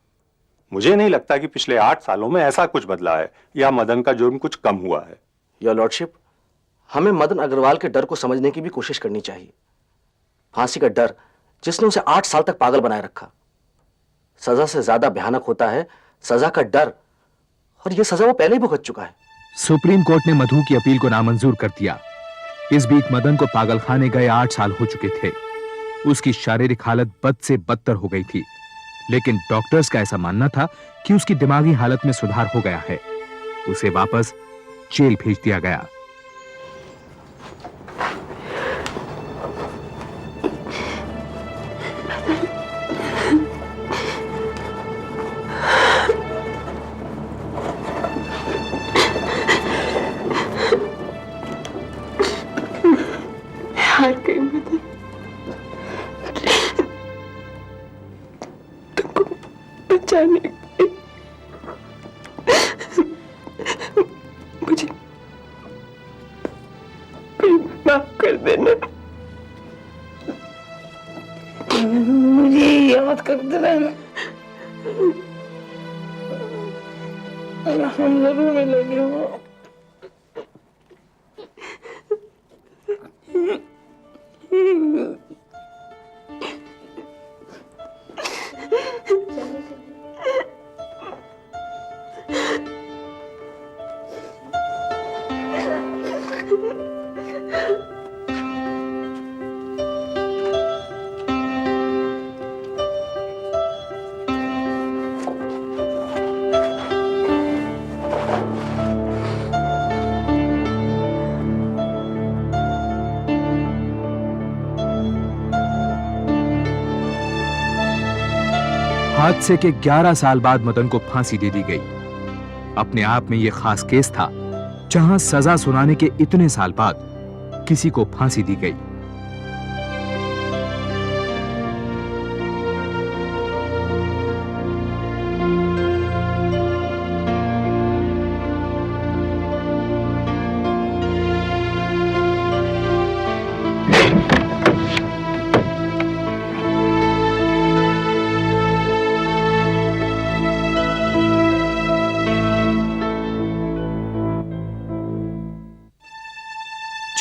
मुझे नहीं लगता कि पिछले 8 सालों में ऐसा कुछ बदला है या मदन का जुर्म कुछ कम हुआ है। योर लॉर्डशिप, हमें मदन अग्रवाल के डर को समझने की भी कोशिश करनी चाहिए। फांसी का डर जिसने उसे 8 साल तक पागल बनाए रखा। सजा से ज्यादा भयानक होता है सजा का डर, और यह सजा वो पहले ही भुगत चुका है। सुप्रीम कोर्ट ने मधु की अपील को नामंजूर कर दिया। इस बीच मदन को पागलखाने गए 8 साल हो चुके थे। उसकी शारीरिक हालत बद से बदतर हो गई थी, लेकिन डॉक्टर्स का ऐसा मानना था कि उसकी दिमागी हालत में सुधार हो गया है। उसे वापस जेल भेज दिया गया। हार गई मदन, तुमको बचाने के मुझे माफ कर देना। मुझे याद करते रहना, हम जरूर मिलेंगे। हादसे के 11 साल बाद मदन को फांसी दे दी गई। अपने आप में यह खास केस था जहां सजा सुनाने के इतने साल बाद किसी को फांसी दी गई।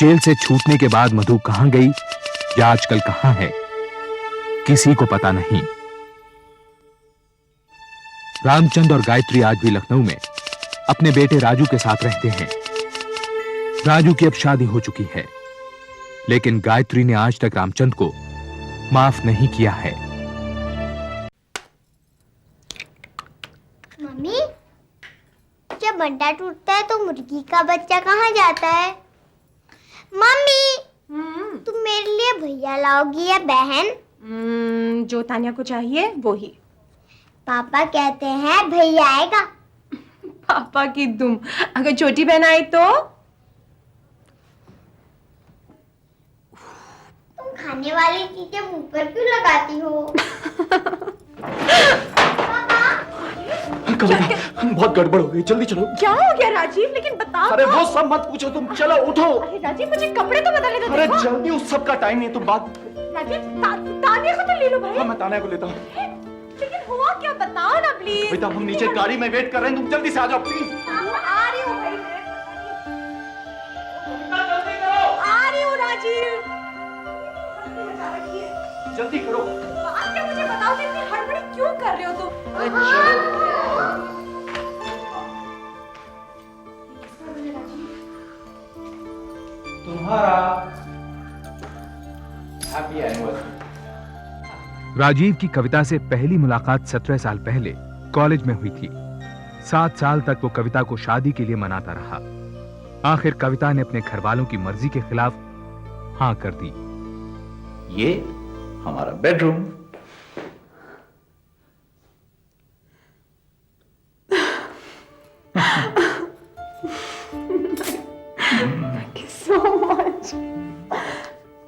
जेल से छूटने के बाद मधु कहां गई या आजकल कहां है, किसी को पता नहीं। रामचंद और गायत्री आज भी लखनऊ में अपने बेटे राजू के साथ रहते हैं। राजू की अब शादी हो चुकी है, लेकिन गायत्री ने आज तक रामचंद को माफ नहीं किया है। मम्मी, जब अंडा टूटता है तो मुर्गी का बच्चा कहाँ जाता है? मम्मी, तुम मेरे लिए भैया लाओगी या बहन? जो तानिया को चाहिए वो ही। पापा कहते हैं भैया आएगा। पापा की दुम, अगर छोटी बहन आई तो? तुम खाने वाली चीजें मुंह पर क्यों लगाती हो? कविता, बहुत गड़बड़ हो गई, जल्दी चलो। क्या हो गया राजीव? लेकिन बताओ। अरे वो सब मत पूछो, तुम चलो उठो। अरे राजीव, मुझे कपड़े तो बदलने दो। अरे जल्दी, उस सब का टाइम नहीं, तुम बात। राजीव, तानिया को तो ले लो भाई। हाँ, मैं तानिया को लेता हूँ। लेकिन हुआ क्या, बताओ ना प्लीज। कविता, हम नीचे गाड़ी में वेट कर रहे हैं, तुम जल्दी से आ जाओ प्लीज। आ रही हूँ भाई, आ रही हूँ राजीव। जल्दी करो। बात क्या, मुझे बताओ कि इतनी हड़बड़ी क्यों कर रहे हो तुम? तुम्हारा हैप्पी एनिवर्सरी। राजीव की कविता से पहली मुलाकात 17 साल पहले कॉलेज में हुई थी। 7 साल तक वो कविता को शादी के लिए मनाता रहा। आखिर कविता ने अपने घर वालों की मर्जी के खिलाफ हाँ कर दी। ये हमारा bedroom. Thank you so much.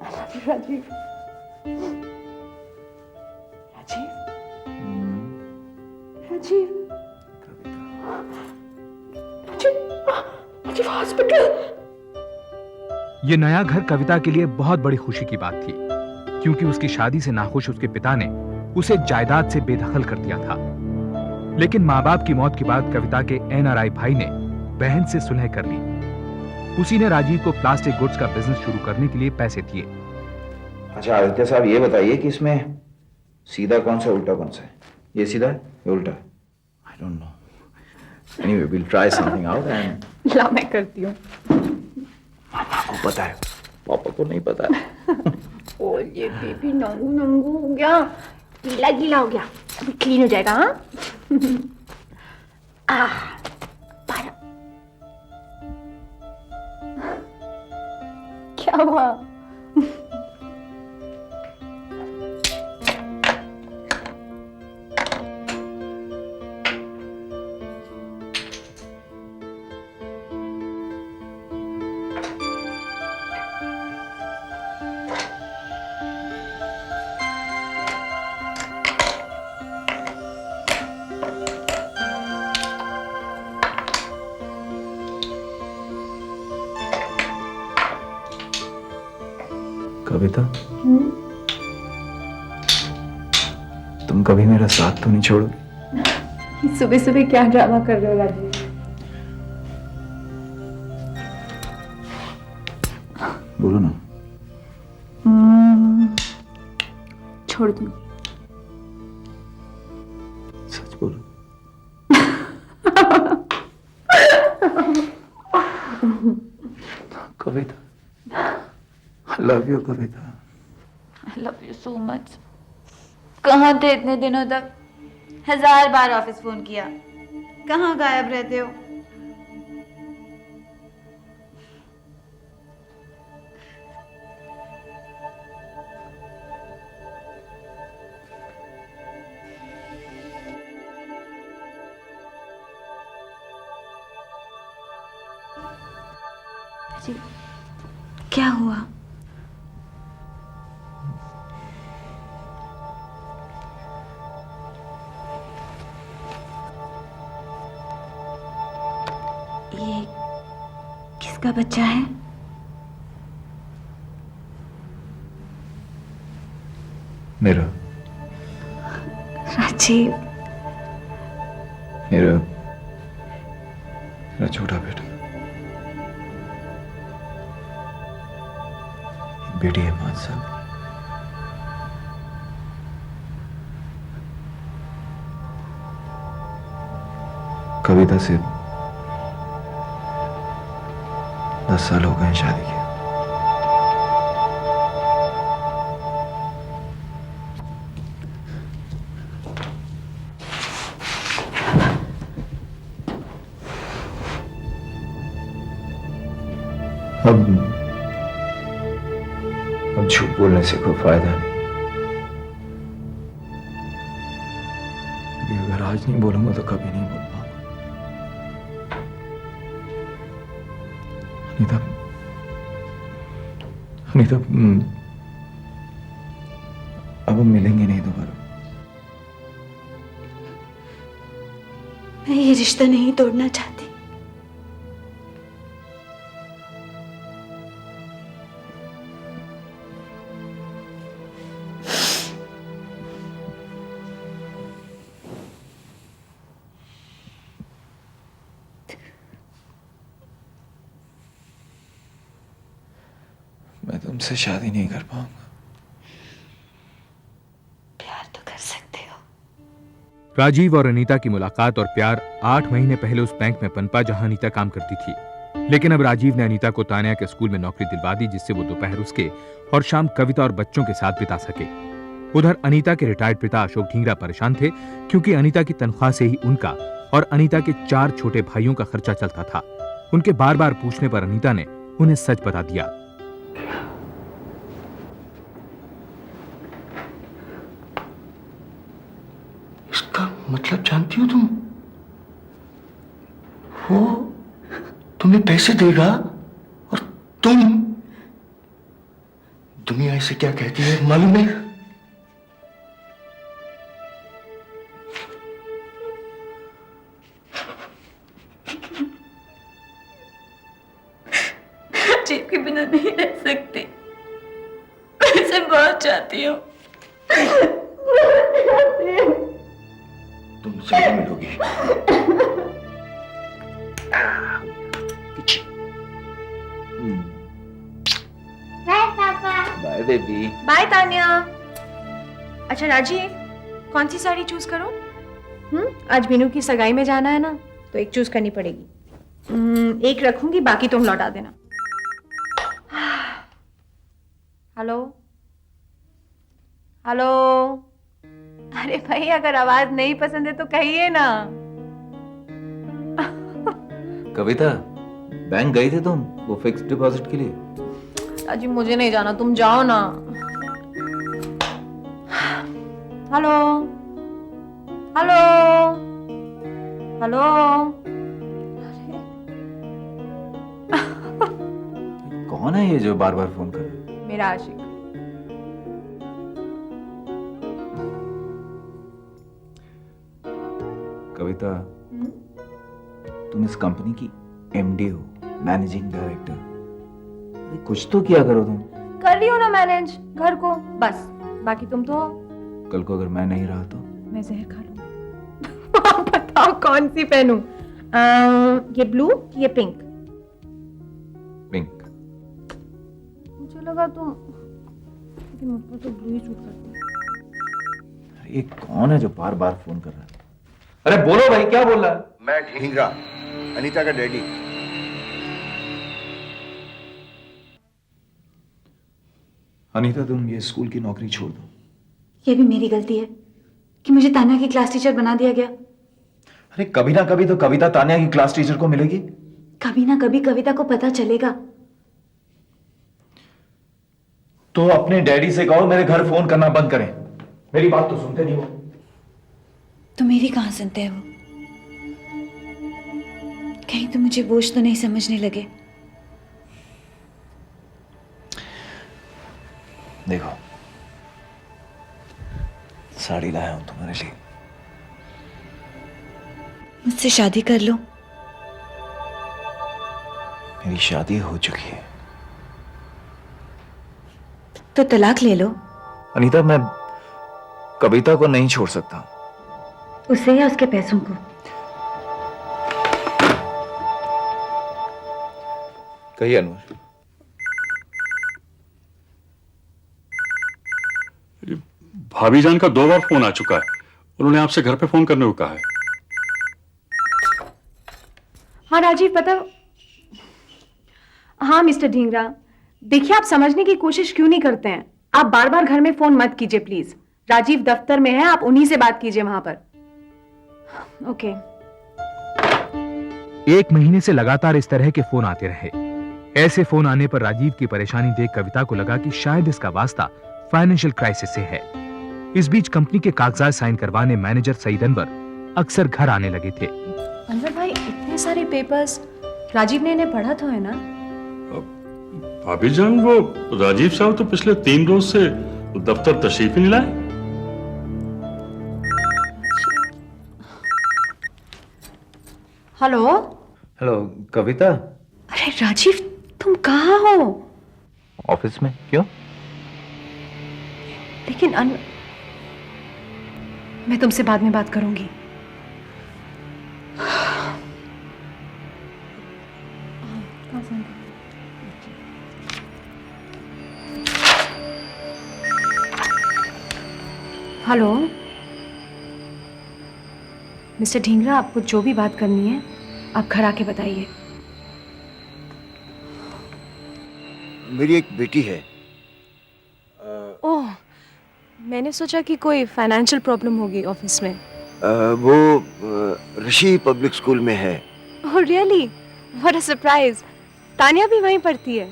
I love you, Rajiv. Rajiv? Rajiv? Rajiv hospital. ये नया घर कविता के लिए बहुत बड़ी खुशी की बात थी, क्योंकि उसकी शादी से नाखुश उसके पिता ने उसे जायदाद से बेदखल कर दिया था। लेकिन माँ बाप की मौत के बाद कविता के NRI भाई ने बहन से सुलह कर ली। उसी ने राजीव को प्लास्टिक गुड्स का बिजनेस शुरू करने के लिए पैसे दिए। अच्छा आदित्य साहब, ये बताइए कि इसमें सीधा कौन सा उल्टा कौन सा है? ये सीधा है या उल्टा? I don't know. Anyway, will try something out and ला मैं करती हूँ। मामा को पता है, पापा को नहीं पता है। ओ ये बेबी नंगू नंगू हो गया, गीला गीला हो गया, अभी क्लीन हो जाएगा। हाँ क्या हुआ? कविता, तुम कभी मेरा साथ तो नहीं छोड़ोगी? सुबह सुबह क्या ड्रामा कर रहे हो राजीव? बोलो ना। छोड़ दूं? सच बोलो। कविता, I love you, Kavita. I love you so much. कहाँ थे इतने दिनों तक? 1000 बार ऑफिस फोन किया, कहाँ गायब रहते हो? जी, क्या हुआ? ये किसका बच्चा है? मेरा। राजीव। मेरा छोटा बेटा। बेटी है 5 साल की। कविता से 10 साल हो गए शादी के। अब अब झूठ बोलने से कोई फायदा नहीं। अगर आज नहीं बोलूंगा तो कभी नहीं बोल पाऊंगा। अनीता, अनीता, अब हम मिलेंगे नहीं दोबारा। मैं ये रिश्ता नहीं तोड़ना चाहती। मैं तुमसे शादी नहीं कर पाऊंगा। प्यार तो कर सकते हो। राजीव और अनीता की मुलाकात और प्यार 8 महीने पहले उस बैंक में पनपा जहां अनीता काम करती थी। लेकिन अब राजीव ने अनीता को तान्या के स्कूल में नौकरी दिलवा दी, जिससे वो दोपहर उसके और शाम कविता और बच्चों के साथ बिता सके। उधर अनीता के रिटायर्ड पिता अशोक ढींगरा परेशान थे, क्योंकि अनीता की तनख्वाह से ही उनका और अनीता के 4 छोटे भाइयों का खर्चा चलता था। उनके बार बार पूछने पर अनीता ने उन्हें सच बता दिया। इसका मतलब जानती हो तुम? वो तुम्हें पैसे देगा और तुम, दुनिया इसे क्या कहती है मालूम है? राजीव के बिना नहीं रह सकती। मैं इसे बहुत चाहती हूँ। तुम मुझसे मिलोगी। बाय पापा। Bye baby. बाय तान्या। अच्छा राजीव, कौन सी साड़ी चूज करूं? आज मीनू की सगाई में जाना है ना, तो एक चूज करनी पड़ेगी। एक रखूंगी, बाकी तुम लौटा देना। Hello hello. अरे भाई, अगर आवाज नहीं पसंद है तो कहिए ना। कविता, बैंक गई थी तुम वो फिक्स डिपॉजिट के लिए? राजीव मुझे नहीं जाना, तुम जाओ ना। Hello hello hello. कौन है ये जो बार बार फोन कर रहा है? मेरा आशिक। कविता, तुम इस कंपनी की एमडी हो, मैनेजिंग डायरेक्टर। कुछ तो किया करो तुम। कर रही हो ना मैनेज घर को, बस। बाकी तुम तो कल को अगर मैं नहीं रहा तो? मैं जहर खा लूंगी। बताओ कौन सी पहनूं? ये ब्लू कि ये पिंक? पिंक। मुझे लगा तुम, लेकिन मुझको तो ब्लू ही सूट करती है। ये कौन है जो बार बार फोन कर रहा है? अरे बोलो भाई, क्या बोल रहा है? मैं ढींगरा, अनीता का डैडी। अनीता, तुम ये स्कूल की नौकरी छोड़ दो। ये भी मेरी गलती है कि मुझे तान्या की क्लास टीचर बना दिया गया। अरे कभी ना कभी तो कविता तान्या की क्लास टीचर को मिलेगी। कभी ना कभी कविता को पता चलेगा। तो अपने डैडी से कहो मेरे घर फोन करना बंद करें। मेरी बात तो सुनते नहीं हो। तो मेरी कहाँ सुनते हैं वो? कहीं तो मुझे बोझ तो नहीं समझने लगे। देखो, साड़ी लाया हूं तुम्हारे लिए। मुझसे शादी कर लो। मेरी शादी हो चुकी है। तो तलाक ले लो। अनीता, मैं कविता को नहीं छोड़ सकता। उसे या उसके पैसों को? कहिए अनवर। भाभी जान का 2 बार फोन आ चुका है। उन्होंने आपसे घर पे फोन करने को कहा है। हाँ राजीव, पता। हाँ मिस्टर ढींगरा, देखिए आप समझने की कोशिश क्यों नहीं करते हैं? आप बार बार घर में फोन मत कीजिए प्लीज। राजीव दफ्तर में है, आप उन्हीं से बात कीजिए वहां पर। ओके। 1 महीने से लगातार इस तरह के फोन आते रहे। ऐसे फोन आने पर राजीव की परेशानी देख कविता को लगा कि शायद इसका वास्ता फाइनेंशियल क्राइसिस से है। इस बीच कंपनी के कागजात साइन करवाने मैनेजर सईद अनवर अक्सर घर आने लगे थे। अनवर भाई, इतने सारे पेपर्स, राजीव ने इन्हें पढ़ा तो है ना? भाभी जान, वो राजीव साहब तो पिछले 3 रोज से दफ्तर तशरीफ ही नहीं लाए। हेलो। हेलो कविता। अरे राजीव, तुम कहाँ हो? ऑफिस में। क्यों? लेकिन मैं तुमसे बाद में बात करूंगी। हेलो मिस्टर ढींगरा, आपको जो भी बात करनी है आप घर आके बताइए। मेरी एक बेटी है। ओह, मैंने सोचा कि कोई फाइनेंशियल प्रॉब्लम होगी ऑफिस में। वो ऋषि पब्लिक स्कूल में है। Oh really, what a surprise. Tania भी वहीं पढ़ती है।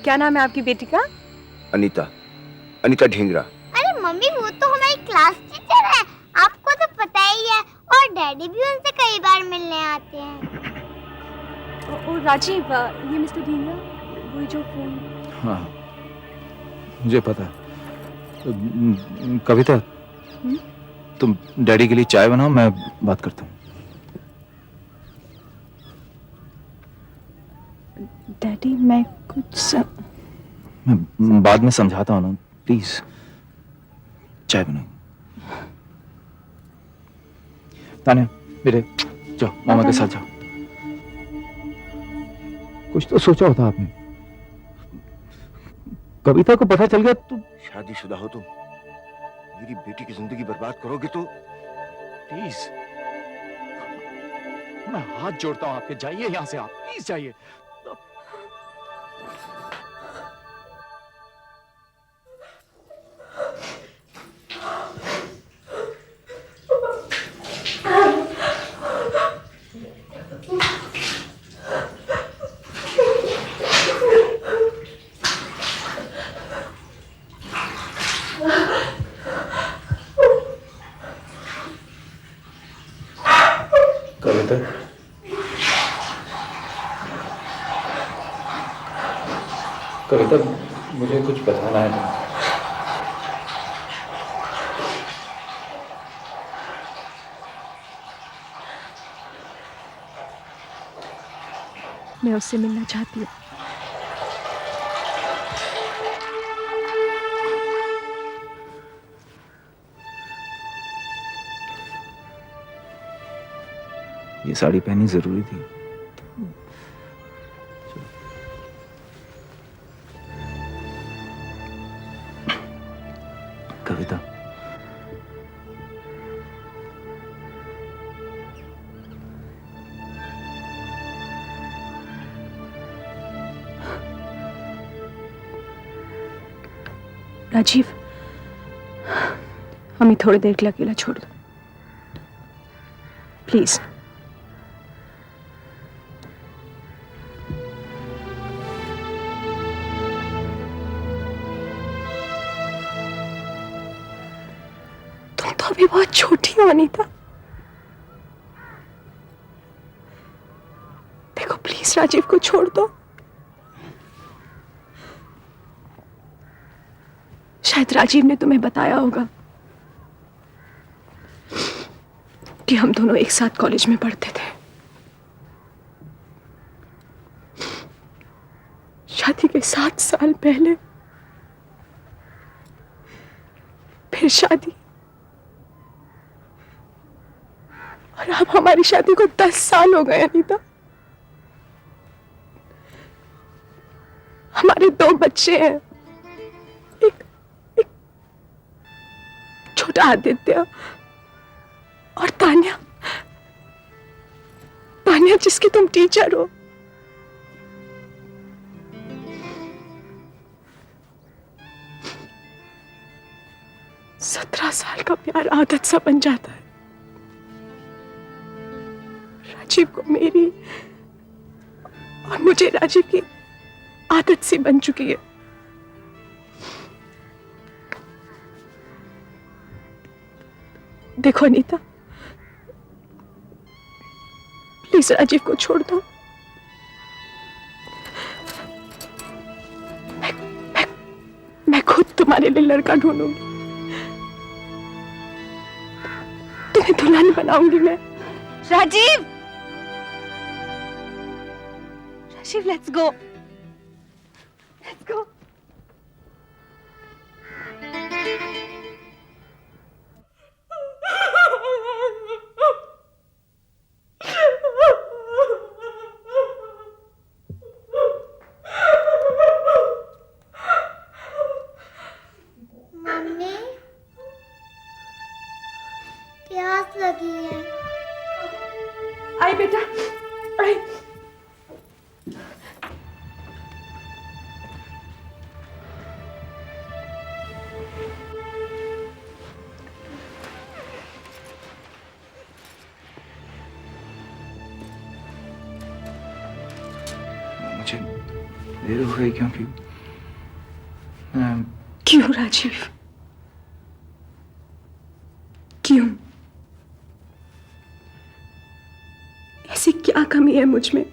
क्या नाम है आपकी बेटी का? अनीता। अनीता ढींगरा। अरे मम्मी, वो तो हमारी क्लास टीचर है, आपको तो पता ही है। और डैडी भी उनसे कई बार मिलने आते हैं। ओ राजीव, ये मिस्टर ढींगरा, वही जो फोन। हाँ, मुझे पता। कविता, तुम डैडी के लिए चाय बनाओ, मैं बात करता हूँ। डैडी, मैं कुछ मैं बाद में समझाता हूँ ना, प्लीज चाय बनाओ। तानिया बेटे, जाओ मामा के साथ जाओ। कुछ तो सोचा होता आपने। कविता को पता चल गया तो। शादीशुदा हो तुम, मेरी बेटी की जिंदगी बर्बाद करोगे तो। प्लीज, मैं हाथ जोड़ता हूं आपके, जाइए यहां से, आप प्लीज जाइए। कविता, कविता, मुझे कुछ बताना है। मैं उससे मिलना चाहती हूँ। ये साड़ी पहननी जरूरी थी। कविता, राजीव, हमें थोड़ी देर के लिए अकेला छोड़ दो प्लीज। तुम तो अभी बहुत छोटी हो अनीता। देखो प्लीज, राजीव को छोड़ दो। शायद राजीव ने तुम्हें बताया होगा कि हम दोनों एक साथ कॉलेज में पढ़ते थे। शादी के 7 साल पहले फिर शादी, और अब हमारी शादी को 10 साल हो गए अनीता। हमारे 2 बच्चे हैं, एक छोटा आदित्य और तान्या। तान्या जिसकी तुम टीचर हो। सत्रह साल का प्यार आदत सा बन जाता है। राजीव को मेरी और मुझे राजीव की आदत सी बन चुकी है। देखो अनीता, प्लीज राजीव को छोड़ दो। मैं खुद तुम्हारे लिए लड़का ढूंढूंगी, तुम्हें दुल्हन बनाऊंगी मैं। Rajeev, Rajeev, let's go, let's go. मम्मी, प्यास लगी है। आई बेटा, आई। मुझे देर हो गई क्योंकि क्यों राजीव, क्यों? ऐसी क्या कमी है मुझ में?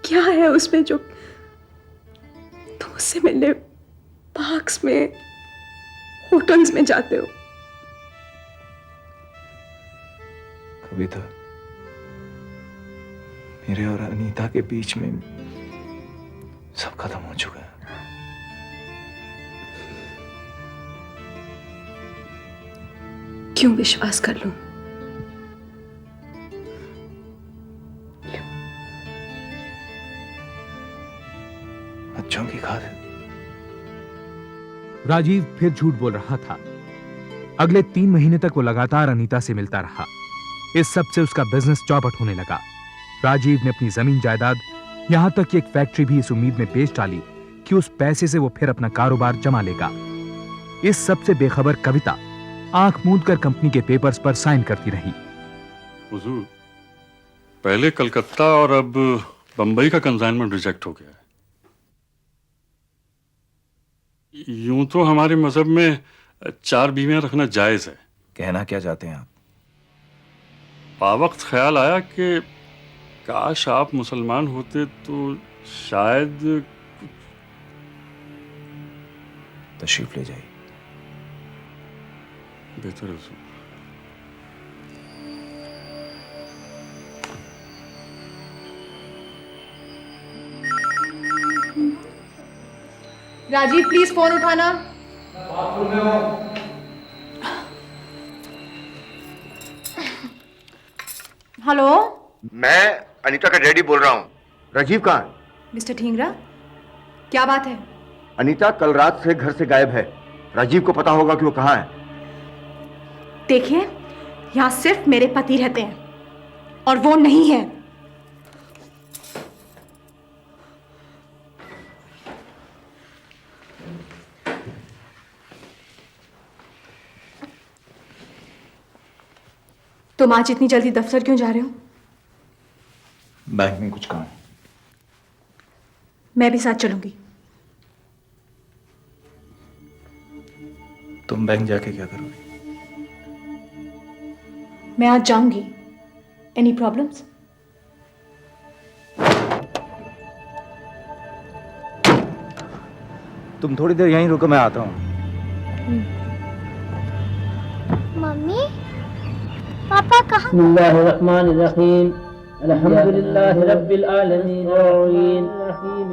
क्या है उसमें जो तुम मुझसे मिलने पार्क्स में, होटल्स में जाते हो? कविता, मेरे और अनीता के बीच में सब खत्म हो चुका है। क्यों विश्वास कर लूं? बच्चों की खातिर। राजीव फिर झूठ बोल रहा था। अगले 3 महीने तक वो लगातार अनीता से मिलता रहा। इस सब से उसका बिजनेस चौपट होने लगा। राजीव ने अपनी जमीन जायदाद, यहां तक कि एक फैक्ट्री भी इस उम्मीद में बेच डाली कि उस पैसे से वो फिर अपना कारोबार जमा लेगा। इस सब से बेखबर कविता आंख मूंद कर कंपनी के पेपर्स पर साइन करती रही। हुजूर, पहले कलकत्ता और अब बंबई का कंसाइनमेंट रिजेक्ट हो गया है। यूं तो हमारे मजहब में 4 बीवियां रखना जायज है। कहना क्या चाहते हैं आप? पावक्त ख्याल आया कि काश आप मुसलमान होते तो शायद। तशरीफ ले जाइए। बेहतर है। राजीव, प्लीज फोन उठाना। हेलो, मैं अनीता का डैडी बोल रहा हूँ। राजीव कहाँ है? मिस्टर ढींगरा, क्या बात है? अनीता कल रात से घर से गायब है। राजीव को पता होगा कि वो कहाँ है। देखिए, यहाँ सिर्फ मेरे पति रहते हैं और वो नहीं है। तुम आज इतनी जल्दी दफ्तर क्यों जा रहे हो? बैंक में कुछ काम है। मैं भी साथ चलूंगी। तुम बैंक जाके क्या करोगे? मैं आज जाऊंगी। Any problems? तुम थोड़ी देर यहीं रुको, मैं आता हूँ। मम्मी, पापा कहाँ? बिस्मिल्लाहिर्रहमानिर्रहीम, अल्हम्दुलिल्लाहि रब्बिल आलमीन, अर्रहीम,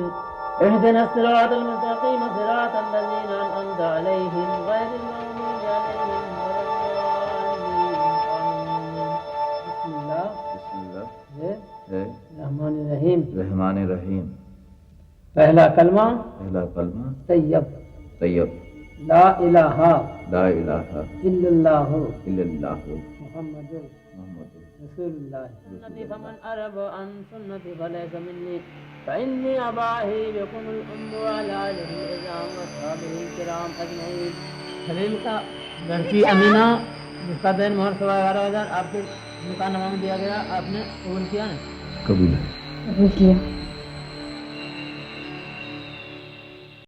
इहदिना सिरातल मुस्तकीम, सिरातल लज़ीना अनअमता अलैहिम, गैरिल मग़दूबि अलैहिम वलद्दाल्लीन। रहमानिर्रहीम। रहमानिर्रहीम। पहला कलमा तैयब ला इलाहा इल्लल्लाहु मुहम्मदुर रसूलुल्लाह। सुन्नती फमन अरब अन सुन्नती फलैसा मिन्नी फइन्नी अबाही बिकुमुल उम्र अला आलिहि इज़ाम व अस्हाबिहिल किराम अजमईन। खलील का लड़की अमीना, जिसका दिन मोहर 11,500 आपके दुकान में दिया गया, आपने कबूल किया ना? कबूल है। किया।